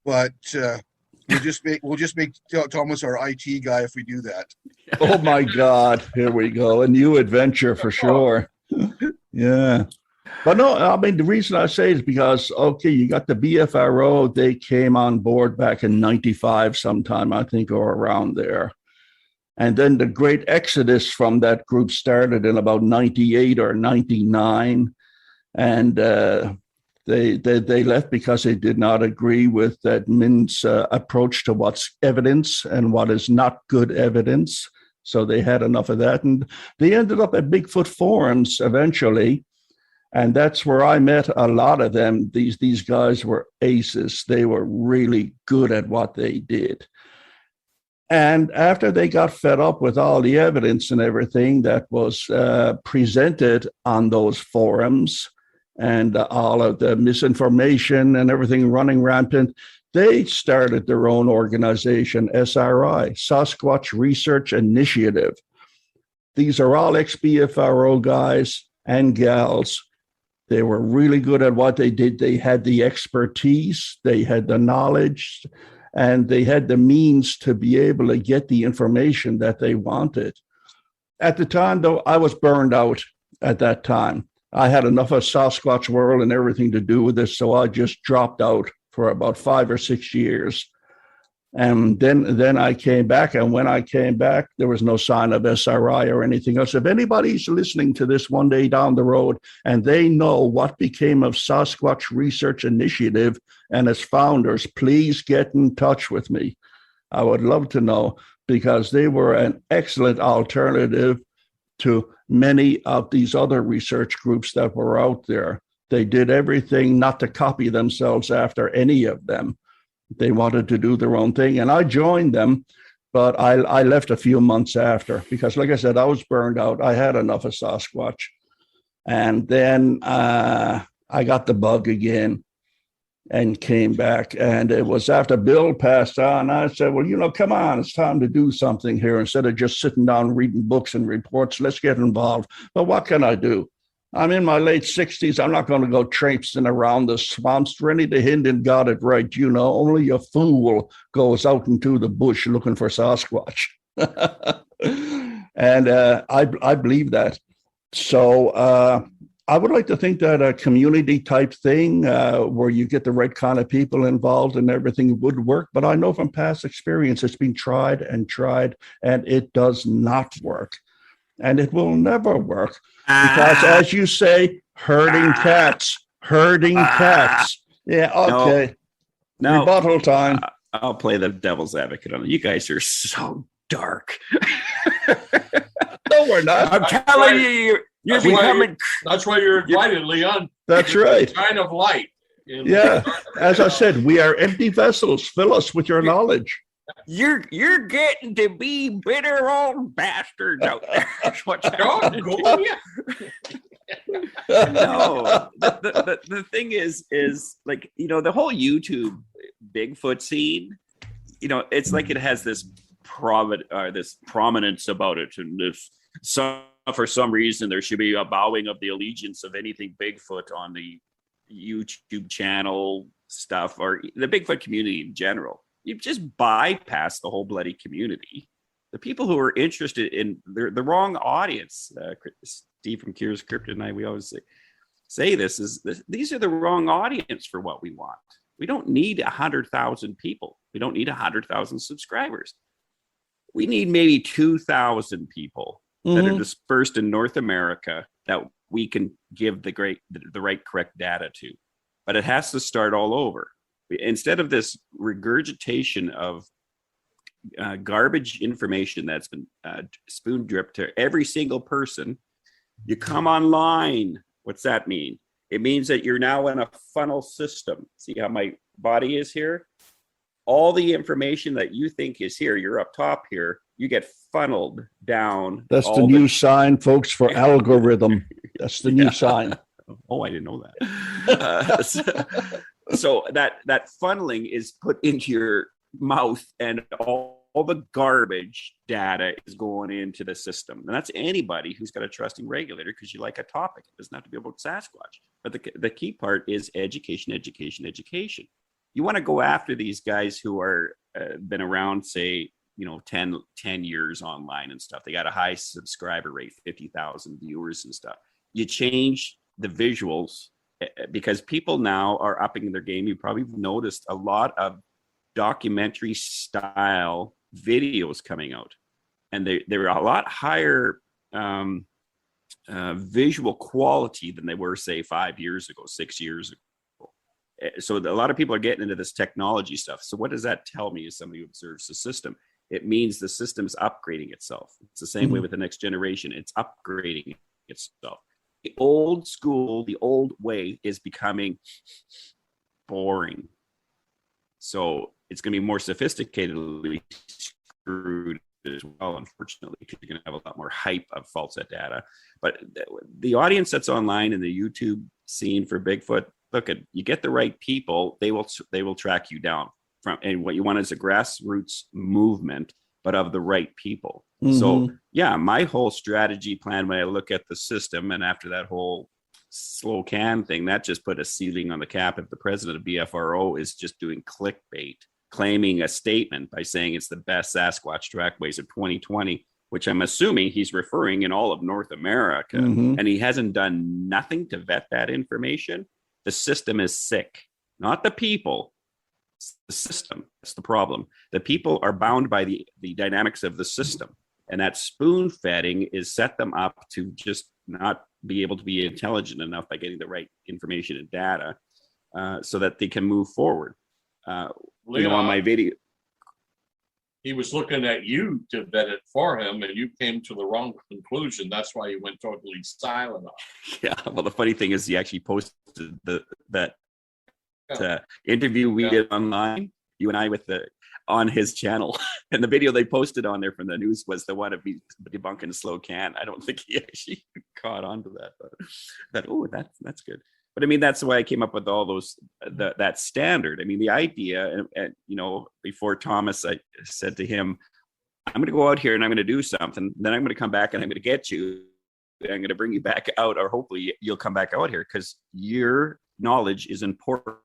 but we'll just make Thomas our IT guy if we do that. Oh my God, here we go. A new adventure for sure. Yeah. But no, I mean, the reason I say is because, okay, you got the BFRO, they came on board back in 95 sometime, I think, or around there. And then the great exodus from that group started in about 98 or 99. And they left because they did not agree with that Min's approach to what's evidence and what is not good evidence. So they had enough of that. And they ended up at Bigfoot forums eventually. And that's where I met a lot of them. These guys were aces. They were really good at what they did. And after they got fed up with all the evidence and everything that was presented on those forums and all of the misinformation and everything running rampant, they started their own organization, SRI, Sasquatch Research Initiative. These are all ex-BFRO guys and gals. They were really good at what they did. They had the expertise, they had the knowledge, and they had the means to be able to get the information that they wanted. At the time, though, I was burned out at that time. I had enough of Sasquatch World and everything to do with this, so I just dropped out for about 5 or 6 years. And then I came back, and when I came back, there was no sign of SRI or anything else. If anybody's listening to this one day down the road and they know what became of Sasquatch Research Initiative and its founders, please get in touch with me. I would love to know, because they were an excellent alternative to many of these other research groups that were out there. They did everything not to copy themselves after any of them. They wanted to do their own thing, and I joined them, but I left a few months after because, like I said, I was burned out. I had enough of Sasquatch. And then I got the bug again and came back, and it was after Bill passed on. I said, well, come on, it's time to do something here. Instead of just sitting down reading books and reports, let's get involved. But what can I do? I'm in my late 60s. I'm not going to go traipsing around the swamps. Rennie the Hinden got it right. Only a fool goes out into the bush looking for Sasquatch. And I believe that. So I would like to think that a community type thing where you get the right kind of people involved and everything would work. But I know from past experience, it's been tried, and it does not work. And it will never work. Because, as you say, herding cats. Yeah, okay. No. Rebuttal time. I'll play the devil's advocate on it. You guys are so dark. No, we're not. I'm telling you, you're becoming. That's why you're invited, Leon. That's right. Kind of light. Yeah. As I said, we are empty vessels. Fill us with your knowledge. You're getting to be bitter old bastards out there. That's what you're doing. No, the thing is like, the whole YouTube Bigfoot scene, it's like it has this prominence about it, and for some reason there should be a bowing of the allegiance of anything Bigfoot on the YouTube channel stuff, or the Bigfoot community in general. You've just bypassed the whole bloody community. The people who are interested in the wrong audience. Steve from Cures Kryptonite, we always say these are the wrong audience for what we want. We don't need 100,000 people. We don't need 100,000 subscribers. We need maybe 2,000 people that are dispersed in North America that we can give the right correct data to. But it has to start all over. Instead of this regurgitation of garbage information that's been spoon dripped to every single person, you come online. What's that mean? It means that you're now in a funnel system. See how my body is here? All the information that you think is here, you're up top here, you get funneled down. That's the new sign, folks, for algorithm. That's the new sign. Oh, I didn't know that. So that funneling is put into your mouth, and all the garbage data is going into the system. And that's anybody who's got a trusting regulator, because you like a topic. It doesn't have to be about Sasquatch. But the key part is education, education, education. You want to go after these guys who are been around, say, 10 years online and stuff. They got a high subscriber rate, 50,000 viewers and stuff. You change the visuals, because people now are upping their game. You probably noticed a lot of documentary style videos coming out, and they're a lot higher visual quality than they were, say, 5 years ago, 6 years ago. So a lot of people are getting into this technology stuff. So what does that tell me as somebody who observes the system? It means the system's upgrading itself. It's the same way with the next generation. It's upgrading itself. The old school, the old way is becoming boring. So it's going to be more sophisticatedly screwed as well, unfortunately, because you're going to have a lot more hype of false data. But the audience that's online in the YouTube scene for Bigfoot, look, you get the right people, they will track you down. And what you want is a grassroots movement, but of the right people. So yeah, my whole strategy plan, when I look at the system, and after that whole slow can thing, that just put a ceiling on the cap. If the president of BFRO is just doing clickbait, claiming a statement by saying it's the best Sasquatch trackways of 2020, which I'm assuming he's referring in all of North America, and he hasn't done nothing to vet that information, the system is sick, not the people. The system. That's the problem. The people are bound by the dynamics of the system, and that spoon feeding is set them up to just not be able to be intelligent enough by getting the right information and data, so that they can move forward. Leon, on my video, he was looking at you to vet it for him, and you came to the wrong conclusion. That's why he went totally silent. Yeah. Well, the funny thing is, he actually posted that interview we did online, you and I, on his channel, and the video they posted on there from the news was the one of me debunking slow can. I don't think he actually caught on to that, but that's good. But I mean, that's why I came up with all those that standard. I mean, the idea, and before Thomas, I said to him, I'm going to go out here and I'm going to do something, then I'm going to come back and I'm going to get you, and I'm going to bring you back out, or hopefully you'll come back out here, because your knowledge is important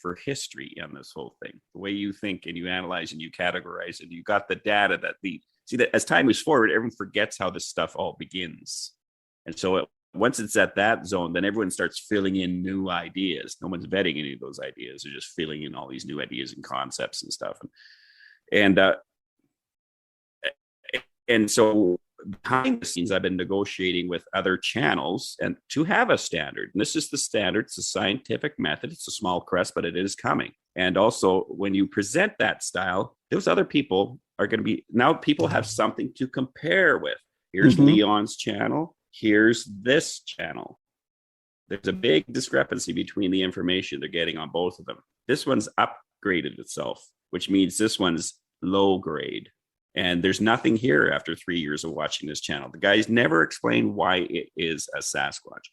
for history on this whole thing. The way you think and you analyze and you categorize, and you got the data that that as time moves forward, everyone forgets how this stuff all begins. And so once it's at that zone, then everyone starts filling in new ideas. No one's vetting any of those ideas. They're just filling in all these new ideas and concepts and stuff. And so behind the scenes, I've been negotiating with other channels and to have a standard. And this is the standard. It's a scientific method. It's a small crest, but it is coming. And also, when you present that style, those other people are going to be, now people have something to compare with. Here's Leon's channel. Here's this channel. There's a big discrepancy between the information they're getting on both of them. This one's upgraded itself, which means this one's low grade. And there's nothing here after 3 years of watching this channel. The guys never explain why it is a Sasquatch.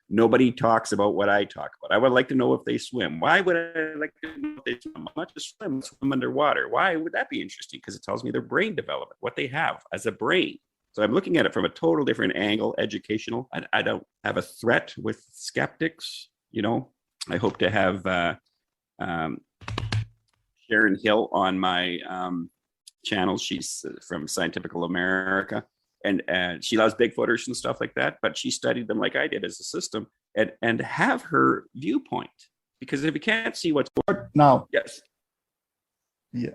Nobody talks about what I talk about. I would like to know if they swim. Why would I like to know if they swim? Not just swim underwater. Why would that be interesting? Because it tells me their brain development, what they have as a brain. So I'm looking at it from a total different angle, educational. I don't have a threat with skeptics. I hope to have Sharon Hill on my channel. She's from Scientifical America, and she loves Bigfooters and stuff like that, but she studied them like I did as a system, and have her viewpoint. Because if you can't see what's going on now, yes, yeah,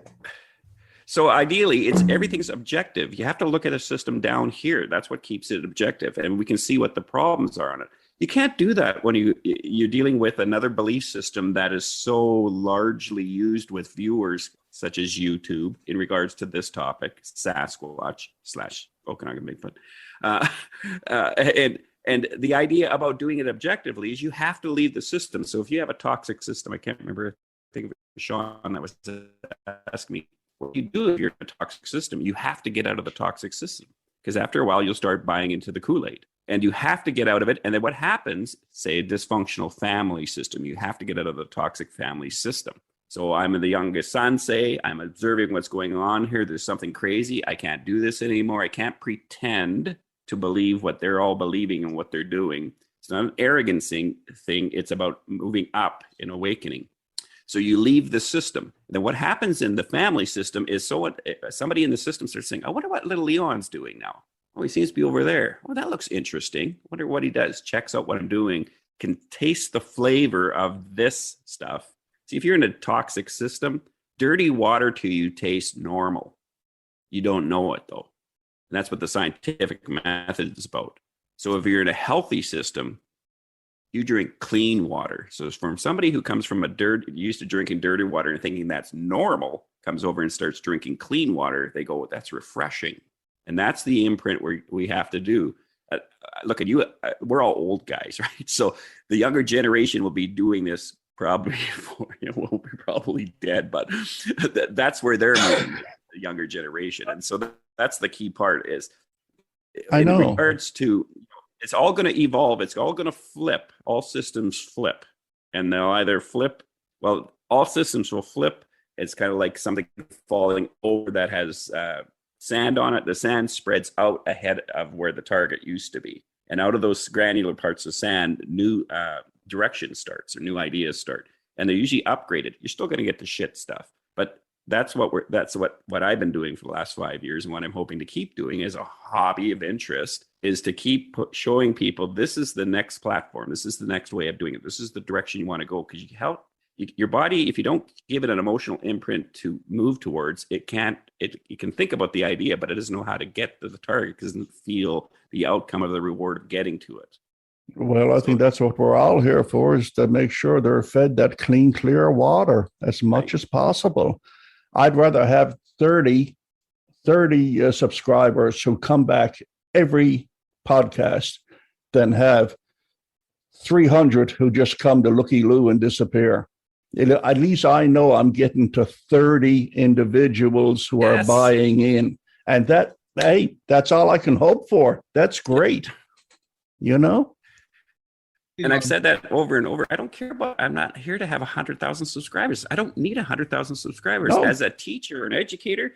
So ideally, everything's objective. You have to look at a system down here. That's what keeps it objective, and we can see what the problems are on it. You can't do that when you're dealing with another belief system that is so largely used with viewers such as YouTube in regards to this topic, Sasquatch / Okanagan Bigfoot. And the idea about doing it objectively is you have to leave the system. So if you have a toxic system, I can't remember, I think it was Sean that was asking me, what do you do if you're in a toxic system? You have to get out of the toxic system, because after a while you'll start buying into the Kool-Aid, and you have to get out of it. And then what happens, say a dysfunctional family system, you have to get out of the toxic family system. So I'm the youngest son, say, I'm observing what's going on here. There's something crazy. I can't do this anymore. I can't pretend to believe what they're all believing and what they're doing. It's not an arrogance thing. It's about moving up and awakening. So you leave the system. Then what happens in the family system is somebody in the system starts saying, I wonder what little Leon's doing now. Oh, he seems to be over there. Oh, that looks interesting. Wonder what he does. Checks out what I'm doing. Can taste the flavor of this stuff. See, if you're in a toxic system, dirty water to you tastes normal. You don't know it, though. And that's what the scientific method is about. So if you're in a healthy system, you drink clean water. So from somebody who comes from used to drinking dirty water and thinking that's normal, comes over and starts drinking clean water, they go, that's refreshing. And that's the imprint we have to do. Look at you. We're all old guys, right? So the younger generation will be doing this probably we'll be probably dead, but that's where they're moving, the younger generation. And so that's the key part is, in regards to, it's all going to evolve. It's all going to flip. All systems flip. And they'll either flip, well, all systems will flip. It's kind of like something falling over that has sand on it. The sand spreads out ahead of where the target used to be. And out of those granular parts of sand, new direction starts, or new ideas start. And they're usually upgraded. You're still going to get the shit stuff. But that's what I've been doing for the last 5 years, and what I'm hoping to keep doing as a hobby of interest is to keep showing people this is the next platform, this is the next way of doing it, this is the direction you want to go, because your body, if you don't give it an emotional imprint to move towards, it can think about the idea, but it doesn't know how to get to the target, because it doesn't feel the outcome of the reward of getting to it. Well, I think that's what we're all here for, is to make sure they're fed that clean, clear water as much as possible. I'd rather have 30 subscribers who come back every podcast than have 300 who just come to looky-loo and disappear. At least I know I'm getting to 30 individuals who are buying in. And that's all I can hope for. That's great. And I've said that over and over. I'm not here to have 100,000 subscribers. I don't need 100,000 subscribers. No. As a teacher, an educator,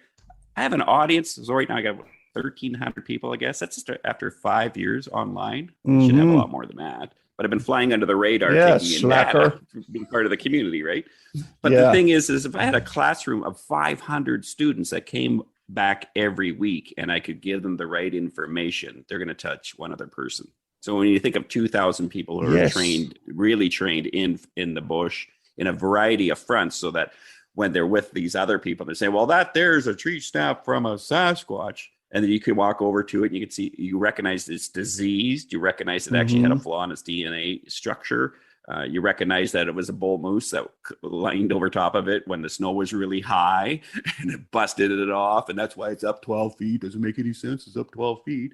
I have an audience. So right now I got 1,300 people, I guess. That's just after 5 years online. Mm-hmm. Should have a lot more than that. But I've been flying under the radar, taking in data, being part of the community, right? But the thing is if I had a classroom of 500 students that came back every week and I could give them the right information, they're going to touch one other person. So when you think of 2,000 people who are really trained in the bush in a variety of fronts, so that when they're with these other people, they say, well, there's a tree snap from a Sasquatch. And then you can walk over to it and you can see, you recognize it's diseased. You recognize it actually had a flaw in its DNA structure. You recognize that it was a bull moose that lined over top of it when the snow was really high and it busted it off. And that's why it's up 12 feet. Doesn't make any sense. It's up 12 feet.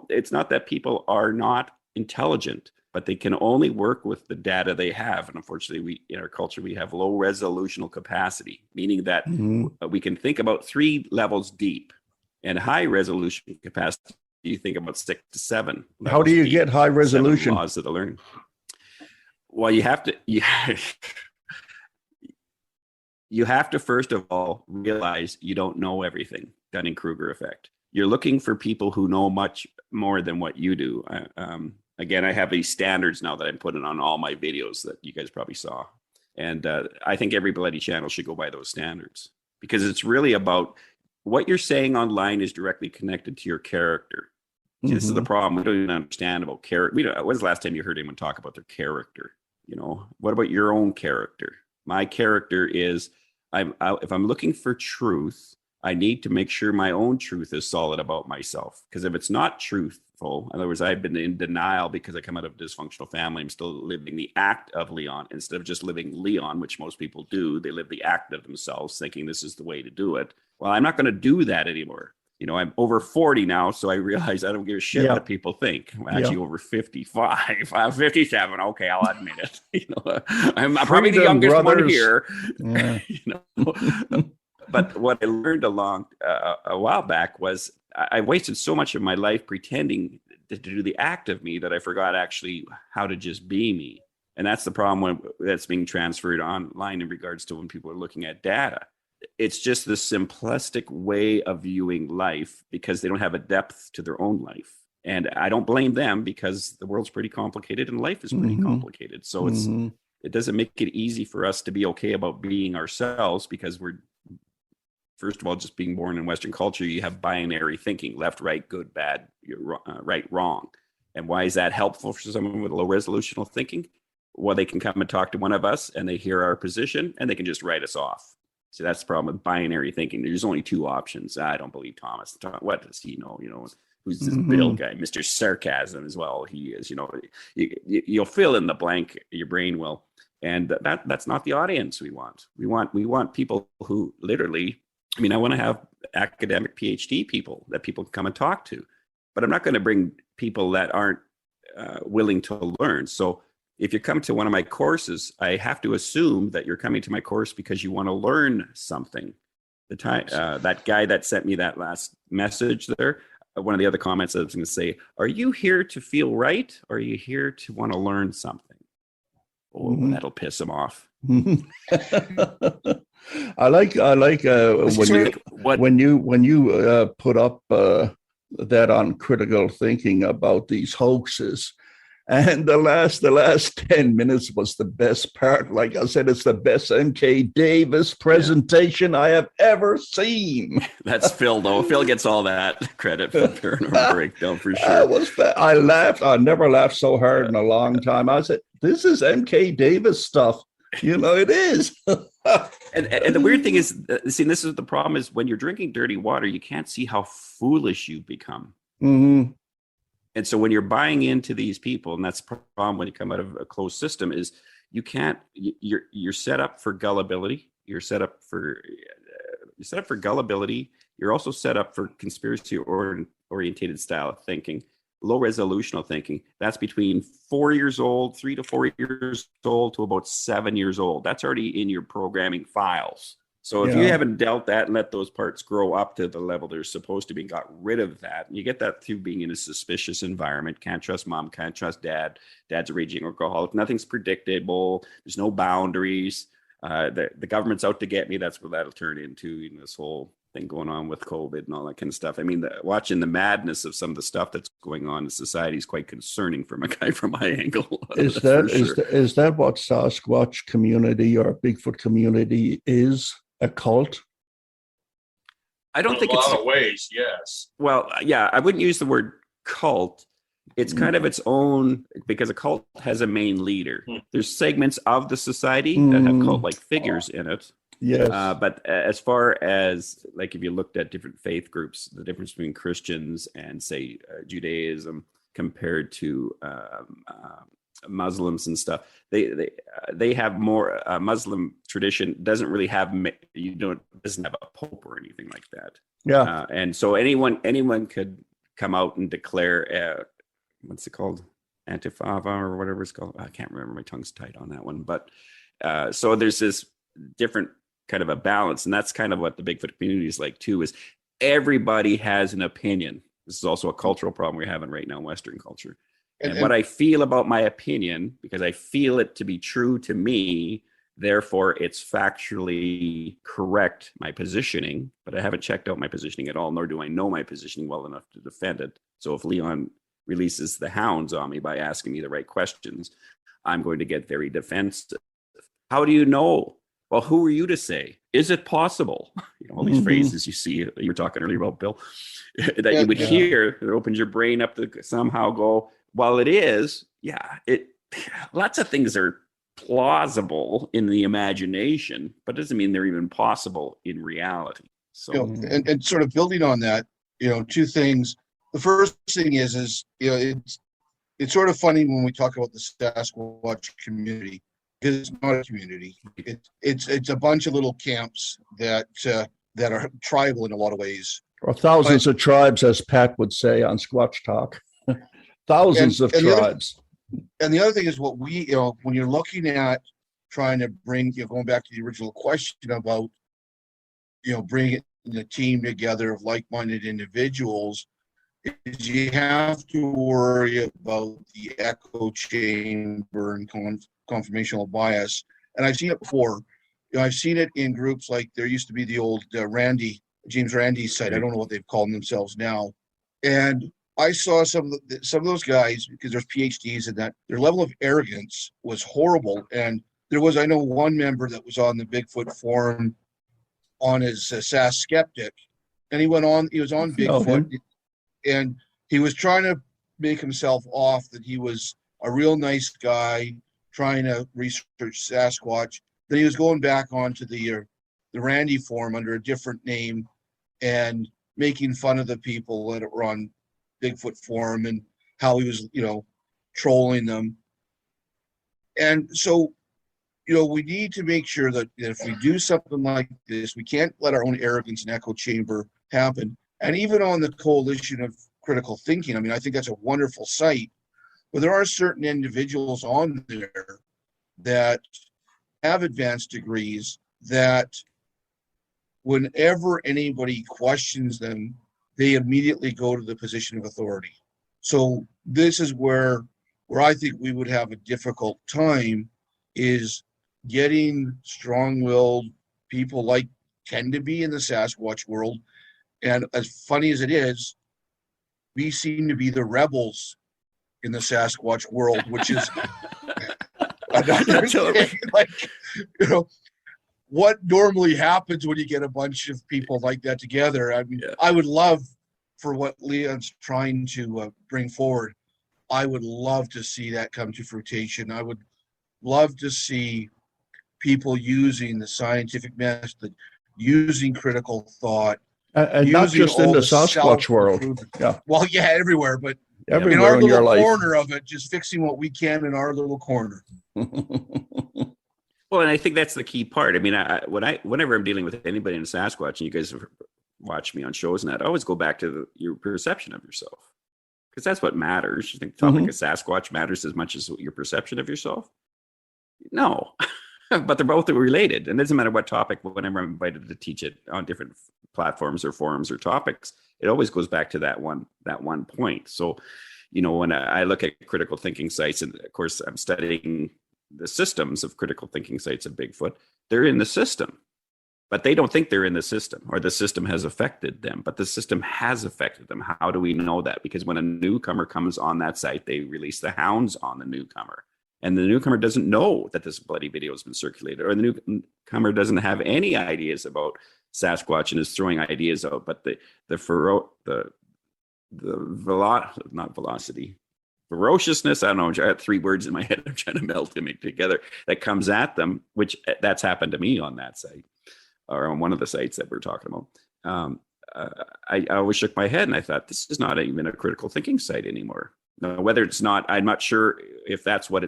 It's not that people are not intelligent, but they can only work with the data they have. And unfortunately, in our culture, we have low resolutional capacity, meaning that we can think about 3 levels deep, and high resolution capacity, you think about 6 to 7. How do you get high resolution? Laws of the learning. Well, you have to first of all realize you don't know everything. Dunning-Kruger effect. You're looking for people who know much more than what you do. Again, I have these standards now that I'm putting on all my videos that you guys probably saw. And I think every bloody channel should go by those standards, because it's really about what you're saying online is directly connected to your character. See, this is the problem. We don't even understand about character. When's the last time you heard anyone talk about their character? What about your own character? My character is, if I'm looking for truth, I need to make sure my own truth is solid about myself. Because if it's not truthful, in other words, I've been in denial because I come out of a dysfunctional family. I'm still living the act of Leon instead of just living Leon, which most people do. They live the act of themselves, thinking this is the way to do it. Well, I'm not going to do that anymore. You know, I'm over 40 now, so I realize I don't give a shit what people think. I'm actually over 55. I'm 57. Okay, I'll admit it. You know, I'm probably the youngest one here. Yeah. You know, but what I learned a while back was I wasted so much of my life pretending to do the act of me that I forgot actually how to just be me. And that's the problem that's being transferred online in regards to when people are looking at data. It's just the simplistic way of viewing life because they don't have a depth to their own life. And I don't blame them because the world's pretty complicated and life is pretty complicated. So it doesn't make it easy for us to be okay about being ourselves because we're, first of all, just being born in Western culture, you have binary thinking, left, right, good, bad, right, wrong. And why is that helpful for someone with low resolutional thinking? Well, they can come and talk to one of us and they hear our position and they can just write us off. So that's the problem with binary thinking. There's only two options. I don't believe Thomas. What does he know? You know, who's this Bill guy? Mr. Sarcasm as well. He is, you know, you'll fill in the blank, your brain will. And that's not the audience we want. We want people who literally, I mean, I want to have academic PhD people that people can come and talk to, but I'm not going to bring people that aren't willing to learn. So if you come to one of my courses, I have to assume that you're coming to my course because you want to learn something. That guy that sent me that last message there, one of the other comments I was going to say, are you here to feel right? Or are you here to want to learn something? Oh, that'll piss him off. I like when you put up that on critical thinking about these hoaxes. And the last 10 minutes was the best part. Like I said, it's the best MK Davis presentation I have ever seen. That's Phil, though. Phil gets all that credit for Paranormal Breakdown for sure. I laughed. I never laughed so hard in a long time. I said, this is MK Davis stuff. You know, it is. and the weird thing is, see, this is the problem is when you're drinking dirty water, you can't see how foolish you become. Mm-hmm. And so when you're buying into these people, and that's the problem when you come out of a closed system, is you're set up for gullibility. You're set up for gullibility. You're also set up for conspiracy orientated style of thinking, low resolutional thinking. That's between 4 years old, 3 to 4 years old to about 7 years old. That's already in your programming files. So if you haven't dealt that and let those parts grow up to the level they're supposed to be, got rid of that, and you get that through being in a suspicious environment, can't trust mom, can't trust dad, dad's a raging alcoholic, nothing's predictable, there's no boundaries, the government's out to get me, that's what that'll turn into, you know, this whole thing going on with COVID and all that kind of stuff. I mean, watching the madness of some of the stuff that's going on in society is quite concerning from a guy from my angle. Is that what Sasquatch community or Bigfoot community is? A cult? I don't think it's in a lot of ways, yes. Well, yeah, I wouldn't use the word cult. It's kind of its own, because a cult has a main leader. There's segments of the society that have cult-like figures in it. Yes. But as far as, like, if you looked at different faith groups, the difference between Christians and, say, Judaism compared to Muslims and stuff, they have more. Muslim tradition doesn't really have doesn't have a pope or anything like that. Yeah, and so anyone could come out and declare what's it called, Antifa or whatever it's called. I can't remember. My tongue's tight on that one. But so there's this different kind of a balance, and that's kind of what the Bigfoot community is like too. Is everybody has an opinion. This is also a cultural problem we're having right now in Western culture. And what I feel about my opinion, because I feel it to be true to me, therefore it's factually correct, my positioning, but I haven't checked out my positioning at all, nor do I know my positioning well enough to defend it. So if Leon releases the hounds on me by asking me the right questions, I'm going to get very defensive. How do you know? Well, who are you to say? Is it possible? You know, all these phrases you see, you were talking earlier about, Bill, that you would hear, that opens your brain up to somehow go, well, it is, lots of things are plausible in the imagination, but doesn't mean they're even possible in reality. So, and sort of building on that, two things. The first thing is it's sort of funny when we talk about the Sasquatch community, because it's not a community. It's a bunch of little camps that are tribal in a lot of ways. Or thousands of tribes, as Pat would say on Squatch Talk. Thousands of tribes. And the other thing is what when you're looking at trying to bring, going back to the original question about, bringing the team together of like-minded individuals, is you have to worry about the echo chamber and confirmational bias. And I've seen it before. I've seen it in groups like there used to be the old James Randi site. I don't know what they've called themselves now. And I saw some of those guys, because there's PhDs in that, their level of arrogance was horrible. And I know one member that was on the Bigfoot forum on his SAS Skeptic, and he was on Bigfoot, and he was trying to make himself off that he was a real nice guy trying to research Sasquatch. Then he was going back onto the Randy forum under a different name and making fun of the people that were on Bigfoot forum and how he was, trolling them. And so, we need to make sure that if we do something like this, we can't let our own arrogance and echo chamber happen. And even on the Coalition of Critical Thinking, I think that's a wonderful site, but there are certain individuals on there that have advanced degrees that whenever anybody questions them, they immediately go to the position of authority. So this is where I think we would have a difficult time, is getting strong-willed people like tend to be in the Sasquatch world. And as funny as it is, we seem to be the rebels in the Sasquatch world, which is what normally happens when you get a bunch of people like that together. I would love, for what Leon's trying to bring forward, I would love to see that come to fruition. I would love to see people using the scientific method, using critical thought, and not just in the Sasquatch world. Yeah. Well, yeah, everywhere, but everywhere in our in your little life. corner of it, just fixing what we can in our little corner. Well, and I think that's the key part. Whenever I'm dealing with anybody in Sasquatch, and you guys have watched me on shows and that, I always go back to your perception of yourself, because that's what matters. You think the topic of Sasquatch matters as much as your perception of yourself? No, but they're both related. And it doesn't matter what topic, whenever I'm invited to teach it on different platforms or forums or topics, it always goes back to that one point. So, when I look at critical thinking sites, and of course I'm studying the systems of critical thinking sites of Bigfoot, they're in the system, but they don't think they're in the system, or the system has affected them, but the system has affected them. How do we know that? Because when a newcomer comes on that site, they release the hounds on the newcomer. And the newcomer doesn't know that this bloody video has been circulated, or the newcomer doesn't have any ideas about Sasquatch and is throwing ideas out. But ferociousness, I don't know, I have 3 words in my head I'm trying to melt them together, that comes at them, which that's happened to me on that site, or on one of the sites that we're talking about. I always shook my head and I thought, this is not even a critical thinking site anymore. Now, whether it's not, I'm not sure if that's what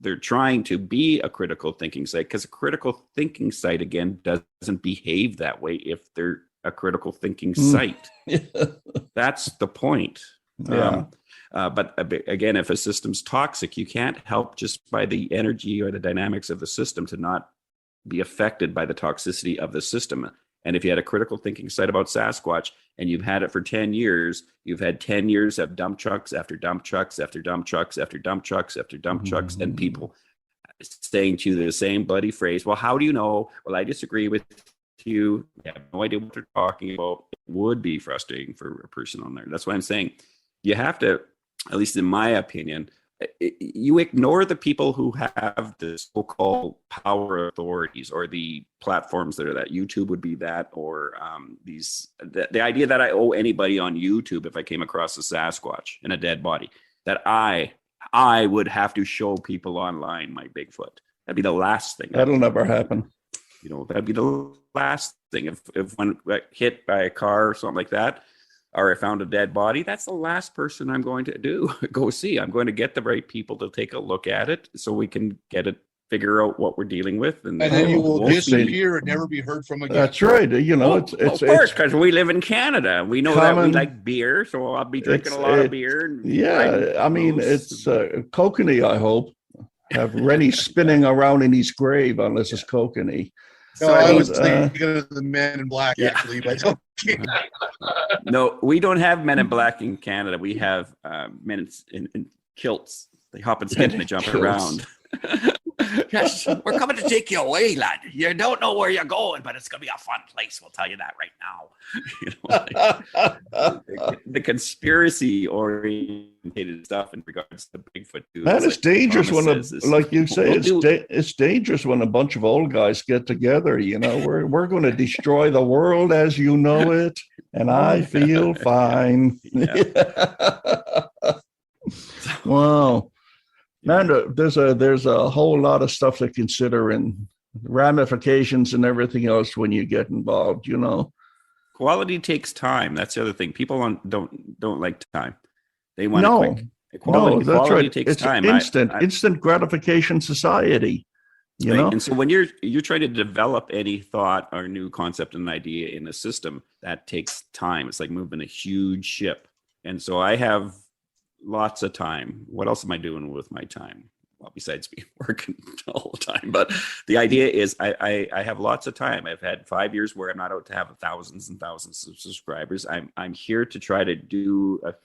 they're trying to be, a critical thinking site, because a critical thinking site, again, doesn't behave that way if they're a critical thinking site. That's the point. Yeah. But again, if a system's toxic, you can't help just by the energy or the dynamics of the system to not be affected by the toxicity of the system. And if you had a critical thinking site about Sasquatch and you've had it for 10 years, you've had 10 years of dump trucks after dump trucks after dump trucks after dump trucks after dump trucks, and people saying to you the same bloody phrase, well, how do you know? Well, I disagree with you. I have no idea what they're talking about. It would be frustrating for a person on there. That's why I'm saying you have to, at least in my opinion, you ignore the people who have the so-called power authorities, or the platforms that are that. YouTube would be that, or the idea that I owe anybody on YouTube, if I came across a Sasquatch and a dead body, that I would have to show people online my Bigfoot. That'd be the last thing. That'll never happen. That'd be the last thing. If one got hit by a car or something like that, or I found a dead body, that's the last person I'm going to go see. I'm going to get the right people to take a look at it so we can figure out what we're dealing with. And then you will disappear and never be heard from again. That's right. It's of course, because we live in Canada. We know that we like beer, so I'll be drinking a lot of beer. It's Kokanee, I hope. Have Rennie spinning around in his grave unless it's Kokanee. No, I was thinking of the Men in Black, actually, but okay. No, we don't have Men in Black in Canada. We have men in kilts. They hop and skip and they jump around. Yes, we're coming to take you away, lad. You don't know where you're going, but it's going to be a fun place. We'll tell you that right now. The conspiracy-oriented stuff in regards to Bigfoot. That is dangerous like you say, it's dangerous when a bunch of old guys get together. We're going to destroy the world as you know it, and I feel fine. Wow. Man, there's a whole lot of stuff to consider and ramifications and everything else when you get involved. Quality takes time. That's the other thing. People don't like time. They want quick. Quality takes time. Instant gratification society. Right? And so when you're trying to develop any thought or new concept and idea in a system, that takes time. It's like moving a huge ship. And so I have lots of time. What else am I doing with my time? Well, besides being working all the time. But the idea is I have lots of time. I've had 5 years where I'm not out to have thousands and thousands of subscribers. I'm here to try to do a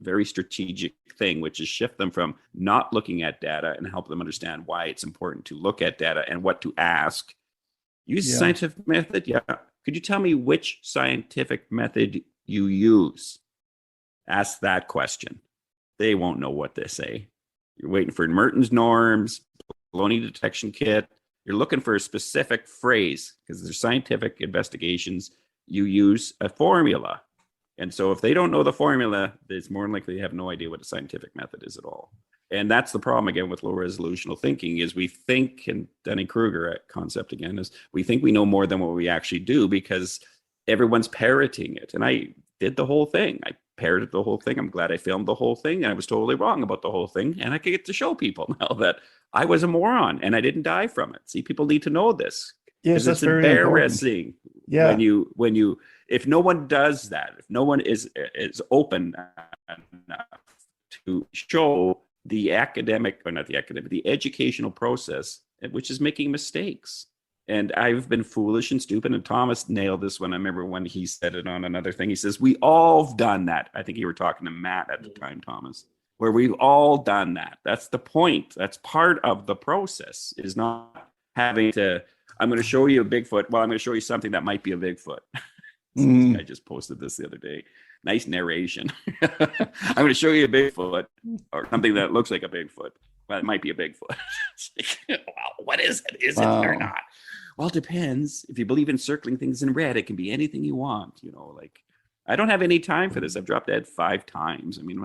very strategic thing, which is shift them from not looking at data and help them understand why it's important to look at data and what to ask. Use a scientific method. Yeah. Could you tell me which scientific method you use? Ask that question. They won't know what they say. You're waiting for Merton's norms, baloney detection kit. You're looking for a specific phrase because there's scientific investigations. You use a formula. And so if they don't know the formula, it's more than likely they have no idea what a scientific method is at all. And that's the problem, again, with low resolutional thinking is we think, and Dunning-Kruger concept again, is we think we know more than what we actually do because everyone's parroting it. And I did the whole thing. I parroted the whole thing. I'm glad I filmed the whole thing. And I was totally wrong about the whole thing. And I could get to show people now that I was a moron and I didn't die from it. See, people need to know this. Yes, that's very embarrassing. Yeah. When you, if no one does that, if no one is open enough to show the educational process, which is making mistakes. And I've been foolish and stupid. And Thomas nailed this one. I remember when he said it on another thing. He says, we all have done that. I think you were talking to Matt at the time, Thomas, where we've all done that. That's the point. That's part of the process, is not having to, I'm going to show you a Bigfoot. Well, I'm going to show you something that might be a Bigfoot. I just posted this the other day. Nice narration. I'm going to show you a Bigfoot or something that looks like a Bigfoot. Well, it might be a Bigfoot. Wow, what is it? Is it or not? Well, it depends. If you believe in circling things in red, it can be anything you want. I don't have any time for this. I've dropped dead 5 times. I mean,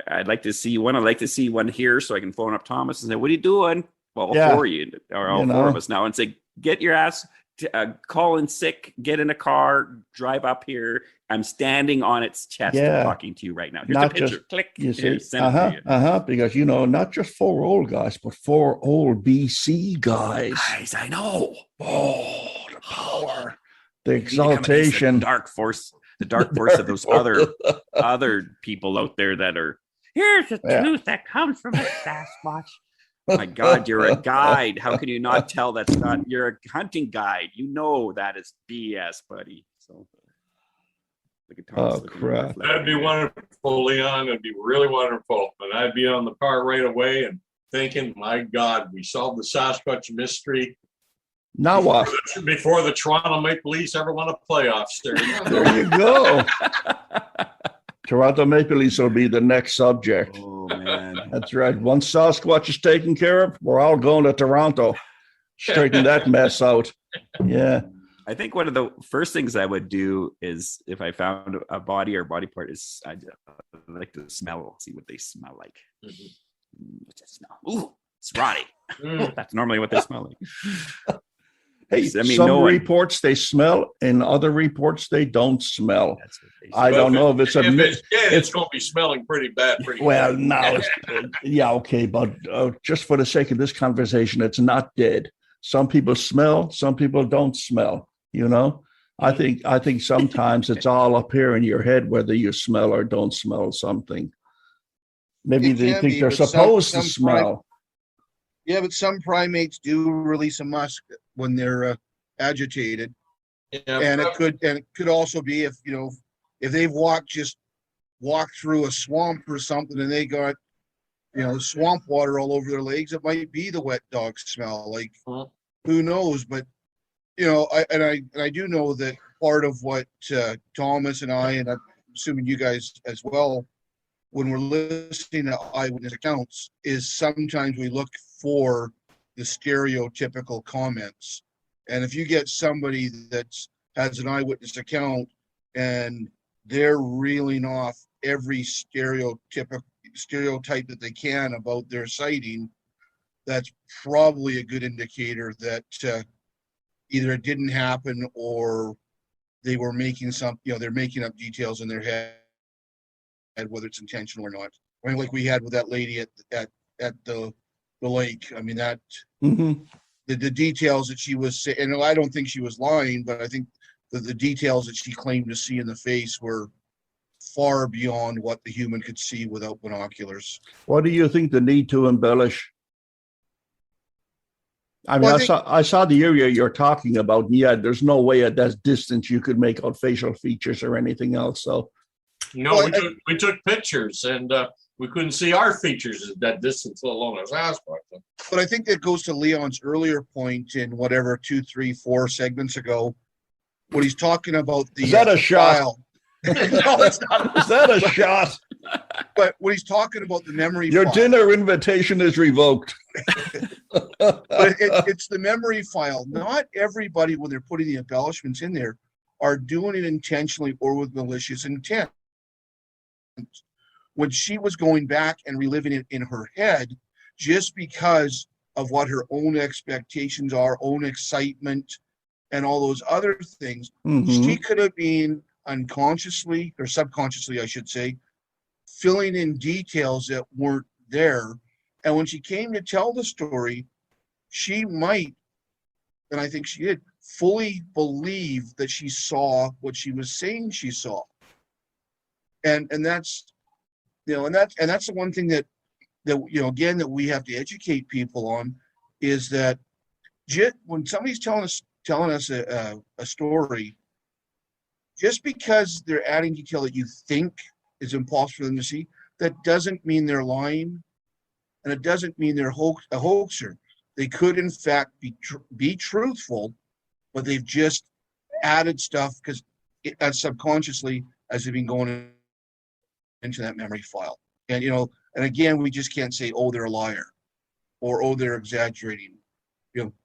I'd like to see one. I'd like to see one here so I can phone up Thomas and say, what are you doing? Well, all 4 of you, or all 4 of us now, and say, get your ass, call in sick, get in a car, drive up here. I'm standing on its chest talking to you right now. Here's not a picture. Just, click. You see, send it to you. Because, not just 4 old guys, but 4 old BC guys. Guys, I know. Oh, the power, the exaltation. The dark force of those other people out there that are, here's the truth that comes from a Sasquatch. My God, you're a guide. How can you not tell that's not? You're a hunting guide. You know that is BS, buddy. So, look at Thomas. Oh, crap. That'd be wonderful, Leon. It'd be really wonderful. And I'd be on the car right away and thinking, my God, we solved the Sasquatch mystery. Now what? Before the Toronto Maple Leafs ever won a playoff series. There you go. Toronto Maple Leafs will be the next subject. Oh, man. That's right. Once Sasquatch is taken care of, we're all going to Toronto. Straighten that mess out. Yeah. I think one of the first things I would do is if I found a body or body part is I'd like to see what they smell like. What's that smell? Ooh, it's rotty. That's normally what they smell like. Hey, I mean, some no one- reports they smell, in other reports they don't smell. That's what they say. I don't know if it's a If myth. it's dead, it's going to be smelling pretty bad. Well, quick. no, yeah, okay, but just for the sake of this conversation, it's not dead. Some people smell, some people don't smell. You know, I think sometimes it's all up here in your head whether you smell or don't smell something. Maybe It they can think be, they're but some- supposed to some smell. Yeah, but some primates do release a musk when they're agitated, Yeah, and it could also be if they've walked through a swamp or something and they got swamp water all over their legs. It might be the wet dog smell. Like who knows? But I do know that part of what Thomas and I, and I'm assuming you guys as well, when we're listening to eyewitness accounts, is sometimes we look for the stereotypical comments. And if you get somebody that has an eyewitness account and they're reeling off every stereotype that they can about their sighting, that's probably a good indicator that either it didn't happen or they were making they're making up details in their head, whether it's intentional or not. I mean, like we had with that lady at the lake. I mean, that the details that she was saying, and I don't think she was lying, but I think that the details that she claimed to see in the face were far beyond what the human could see without binoculars. What do you think the need to embellish? I mean, Well, I saw the area you're talking about. And yeah, there's no way at that distance you could make out facial features or anything else. So, No, Well, we took pictures and we couldn't see our features at that distance, let alone a Sasquatch. But I think that goes to Leon's earlier point in whatever 2, 3, 4 segments ago, when he's talking about the Is that a shot? file. No, it's not. is that a shot? But when he's talking about the memory Your file, dinner invitation is revoked. but it's the memory file. Not everybody, when they're putting the embellishments in there, are doing it intentionally or with malicious intent. When she was going back and reliving it in her head, just because of what her own expectations are, own excitement, and all those other things, she could have been unconsciously or subconsciously, I should say, filling in details that weren't there. And when she came to tell the story, she might, and I think she did, fully believe that she saw what she was saying she saw. And that's that's the one thing that again that we have to educate people on, is that when somebody's telling us a story, just because they're adding detail that you think is impossible for them to see, that doesn't mean they're lying, and it doesn't mean they're a hoaxer. They could, in fact, be truthful, but they've just added stuff because subconsciously as they've been going into that memory file. And and again, we just can't say, oh, they're a liar, or oh, they're exaggerating.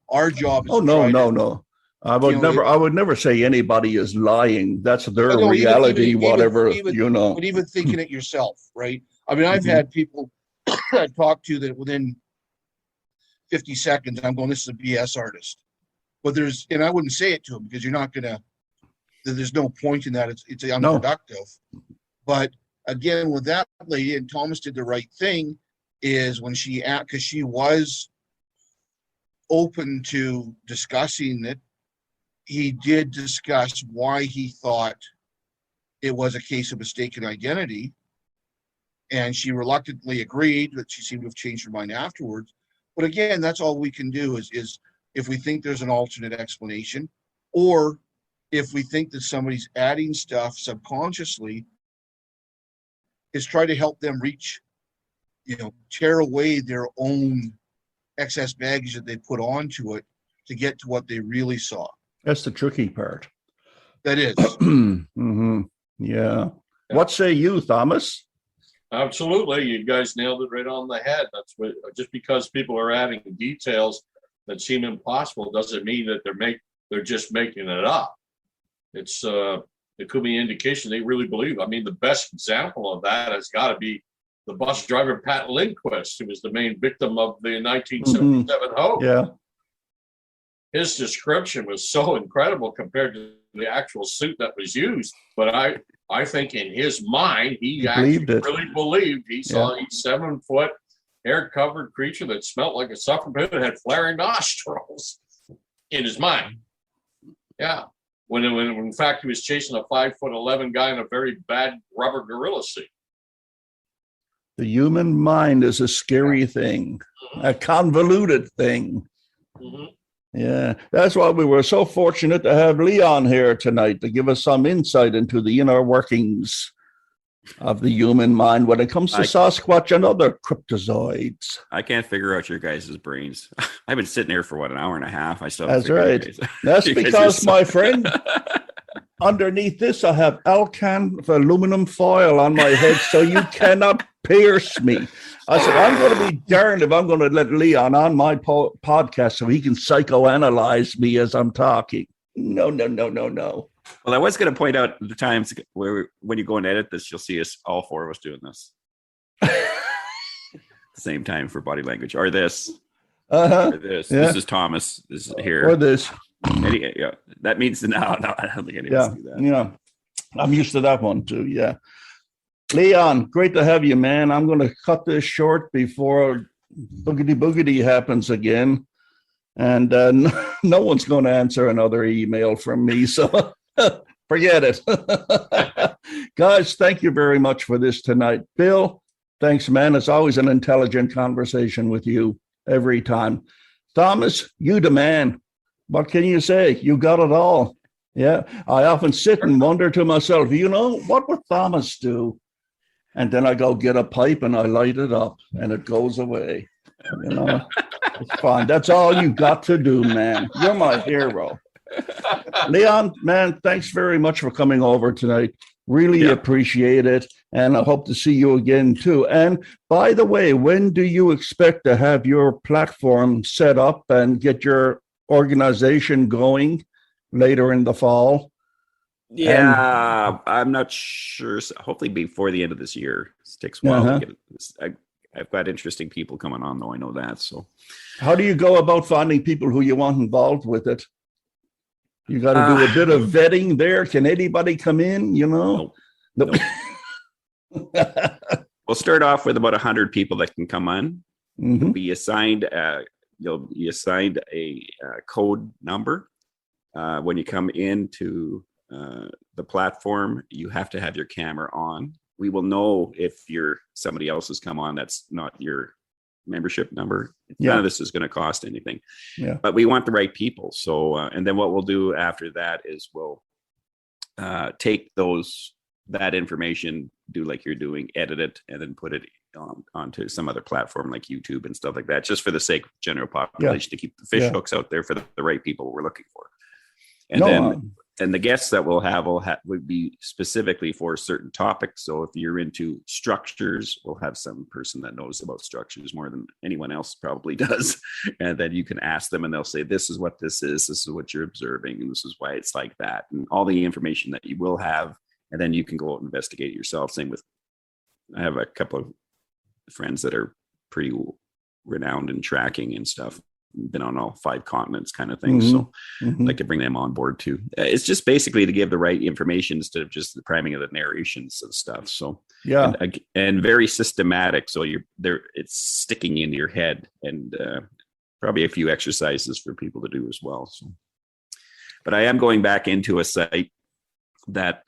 Our job is No. I would never say anybody is lying. That's their reality, whatever. But even thinking it yourself, right? I mean, I've had people I talk to that within 50 seconds, I'm going, this is a BS artist. But and I wouldn't say it to them because you're not going to, there's no point in that. It's unproductive. No. But again, with that lady, and Thomas did the right thing, is when because she was open to discussing it, he did discuss why he thought it was a case of mistaken identity. And she reluctantly agreed, but she seemed to have changed her mind afterwards. But again, that's all we can do is if we think there's an alternate explanation, or if we think that somebody's adding stuff subconsciously, is try to help them tear away their own excess baggage that they put onto it to get to what they really saw. That's the tricky part. That is. Yeah. What say you, Thomas? Absolutely. You guys nailed it right on the head. That's what, just because people are adding details that seem impossible doesn't mean that they're just making it up. It could be an indication they really believe. I mean, the best example of that has got to be the bus driver, Pat Lindquist, who was the main victim of the 1977 hoax. Yeah. his description was so incredible compared to the actual suit that was used. But I think in his mind, he actually really believed he saw a 7-foot hair-covered creature that smelled like a sucker pit and had flaring nostrils in his mind. Yeah. When in fact he was chasing a 5'11" guy in a very bad rubber gorilla suit. The human mind is a scary thing, a convoluted thing. Mm-hmm. Yeah, that's why we were so fortunate to have Leon here tonight to give us some insight into the inner workings of the human mind when it comes to Sasquatch and other cryptozoids. I can't figure out your guys' brains. I've been sitting here for an hour and a half. I still. That's right. That's because, my friend, underneath this, I have Alcan of aluminum foil on my head, so you cannot pierce me. I said, I'm going to be darned if I'm going to let Leon on my podcast so he can psychoanalyze me as I'm talking. No. Well, I was going to point out the times where when you go and edit this, you'll see us, all four of us, doing this. Same time for body language. Or this. Or this. Yeah. This is Thomas. This is here. Or this. Yeah, that means no, I don't think anyone's do that. Yeah, I'm used to that one too. Yeah, Leon, great to have you, man. I'm going to cut this short before boogity happens again, and no one's going to answer another email from me, so forget it. Guys, thank you very much for this tonight. Bill, thanks, man. It's always an intelligent conversation with you every time. Thomas, you the man. What can you say? You got it all. Yeah. I often sit and wonder to myself, what would Thomas do? And then I go get a pipe and I light it up and it goes away. It's fine. That's all you got to do, man. You're my hero. Leon, man, thanks very much for coming over tonight. Really appreciate it. And I hope to see you again, too. And by the way, when do you expect to have your platform set up and get your organization going later in the fall? I'm not sure. Hopefully before the end of this year. It takes a while to get this. I've got interesting people coming on, though. I know that. So how do you go about finding people who you want involved with it? You got to do a bit of vetting there. Can anybody come in? Nope. We'll start off with about 100 people that can come on. Mm-hmm. You'll be assigned a code number. When you come into the platform, you have to have your camera on. We will know if somebody else has come on that's not your membership number. None of this is going to cost anything. Yeah. But we want the right people. So, and then what we'll do after that is we'll take that information, do like you're doing, edit it, and then put it onto some other platform like YouTube and stuff like that, just for the sake of general population, to keep the fish hooks out there for the right people we're looking for. And the guests that we'll have would be specifically for certain topics. So if you're into structures, we'll have some person that knows about structures more than anyone else probably does. And then you can ask them and they'll say, this is what this is what you're observing, and this is why it's like that. And all the information that you will have, and then you can go out and investigate it yourself. Same with, I have a couple of friends that are pretty renowned in tracking and stuff, been on all 5 continents kind of thing. So I'd like to bring them on board too. It's just basically to give the right information instead of just the priming of the narrations and stuff. So and very systematic. So it's sticking into your head, and probably a few exercises for people to do as well. So, but I am going back into a site that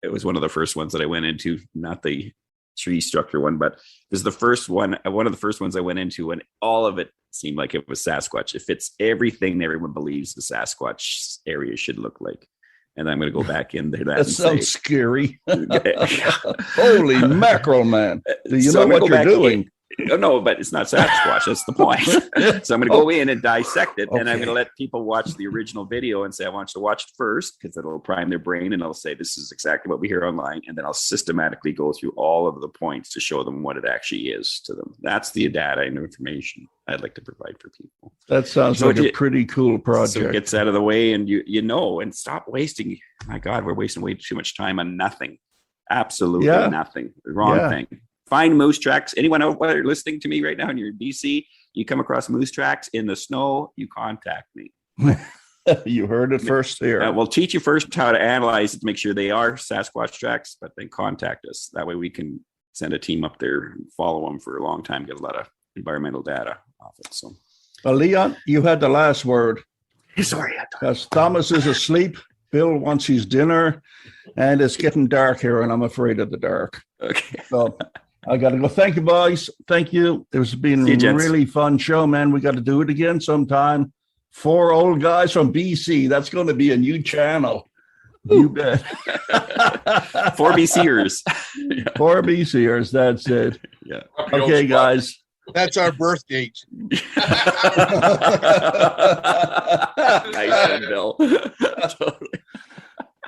it was one of the first ones that I went into, not the tree structure one, but this is the first one, one of the first ones I went into, and all of it seemed like it was Sasquatch. It fits everything everyone believes the Sasquatch area should look like. And I'm going to go back in there. That sounds scary. Holy mackerel, man. Do you know what you're doing? No, but it's not Sasquatch. That's the point. So I'm going to go in and dissect it, and I'm going to let people watch the original video and say, I want you to watch it first, because it'll prime their brain, and I'll say, this is exactly what we hear online. And then I'll systematically go through all of the points to show them what it actually is to them. That's the data and information I'd like to provide for people. That sounds like a pretty cool project. So it gets out of the way, and and stop wasting. My God, we're wasting way too much time on nothing. Absolutely nothing. The wrong thing. Find moose tracks. Anyone out there listening to me right now, and you're in BC, you come across moose tracks in the snow, you contact me. You heard it first here. We'll teach you first how to analyze it to make sure they are Sasquatch tracks, but then contact us. That way we can send a team up there and follow them for a long time, get a lot of environmental data off it. So, Well, Leon, you had the last word. Sorry. Because Thomas is asleep, Bill wants his dinner, and it's getting dark here, and I'm afraid of the dark. okay. So I got to go. Thank you, boys. Thank you. It's been See you, a gents. really fun show, man. We got to do it again sometime. 4 old guys from BC. That's going to be a new channel. You bet. 4 BCers. 4 BCers. That's it. Yeah. Okay, guys. That's our birth date. Nice one, Bill. Totally.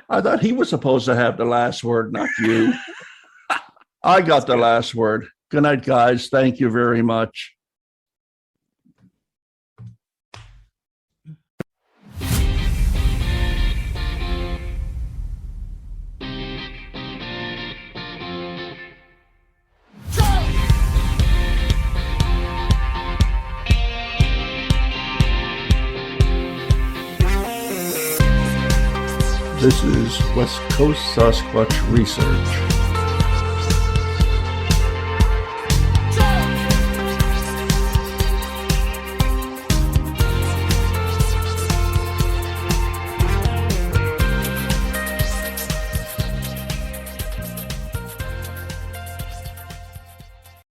I thought he was supposed to have the last word, not you. I got the last word. Good night, guys. Thank you very much. This is West Coast Sasquatch Research.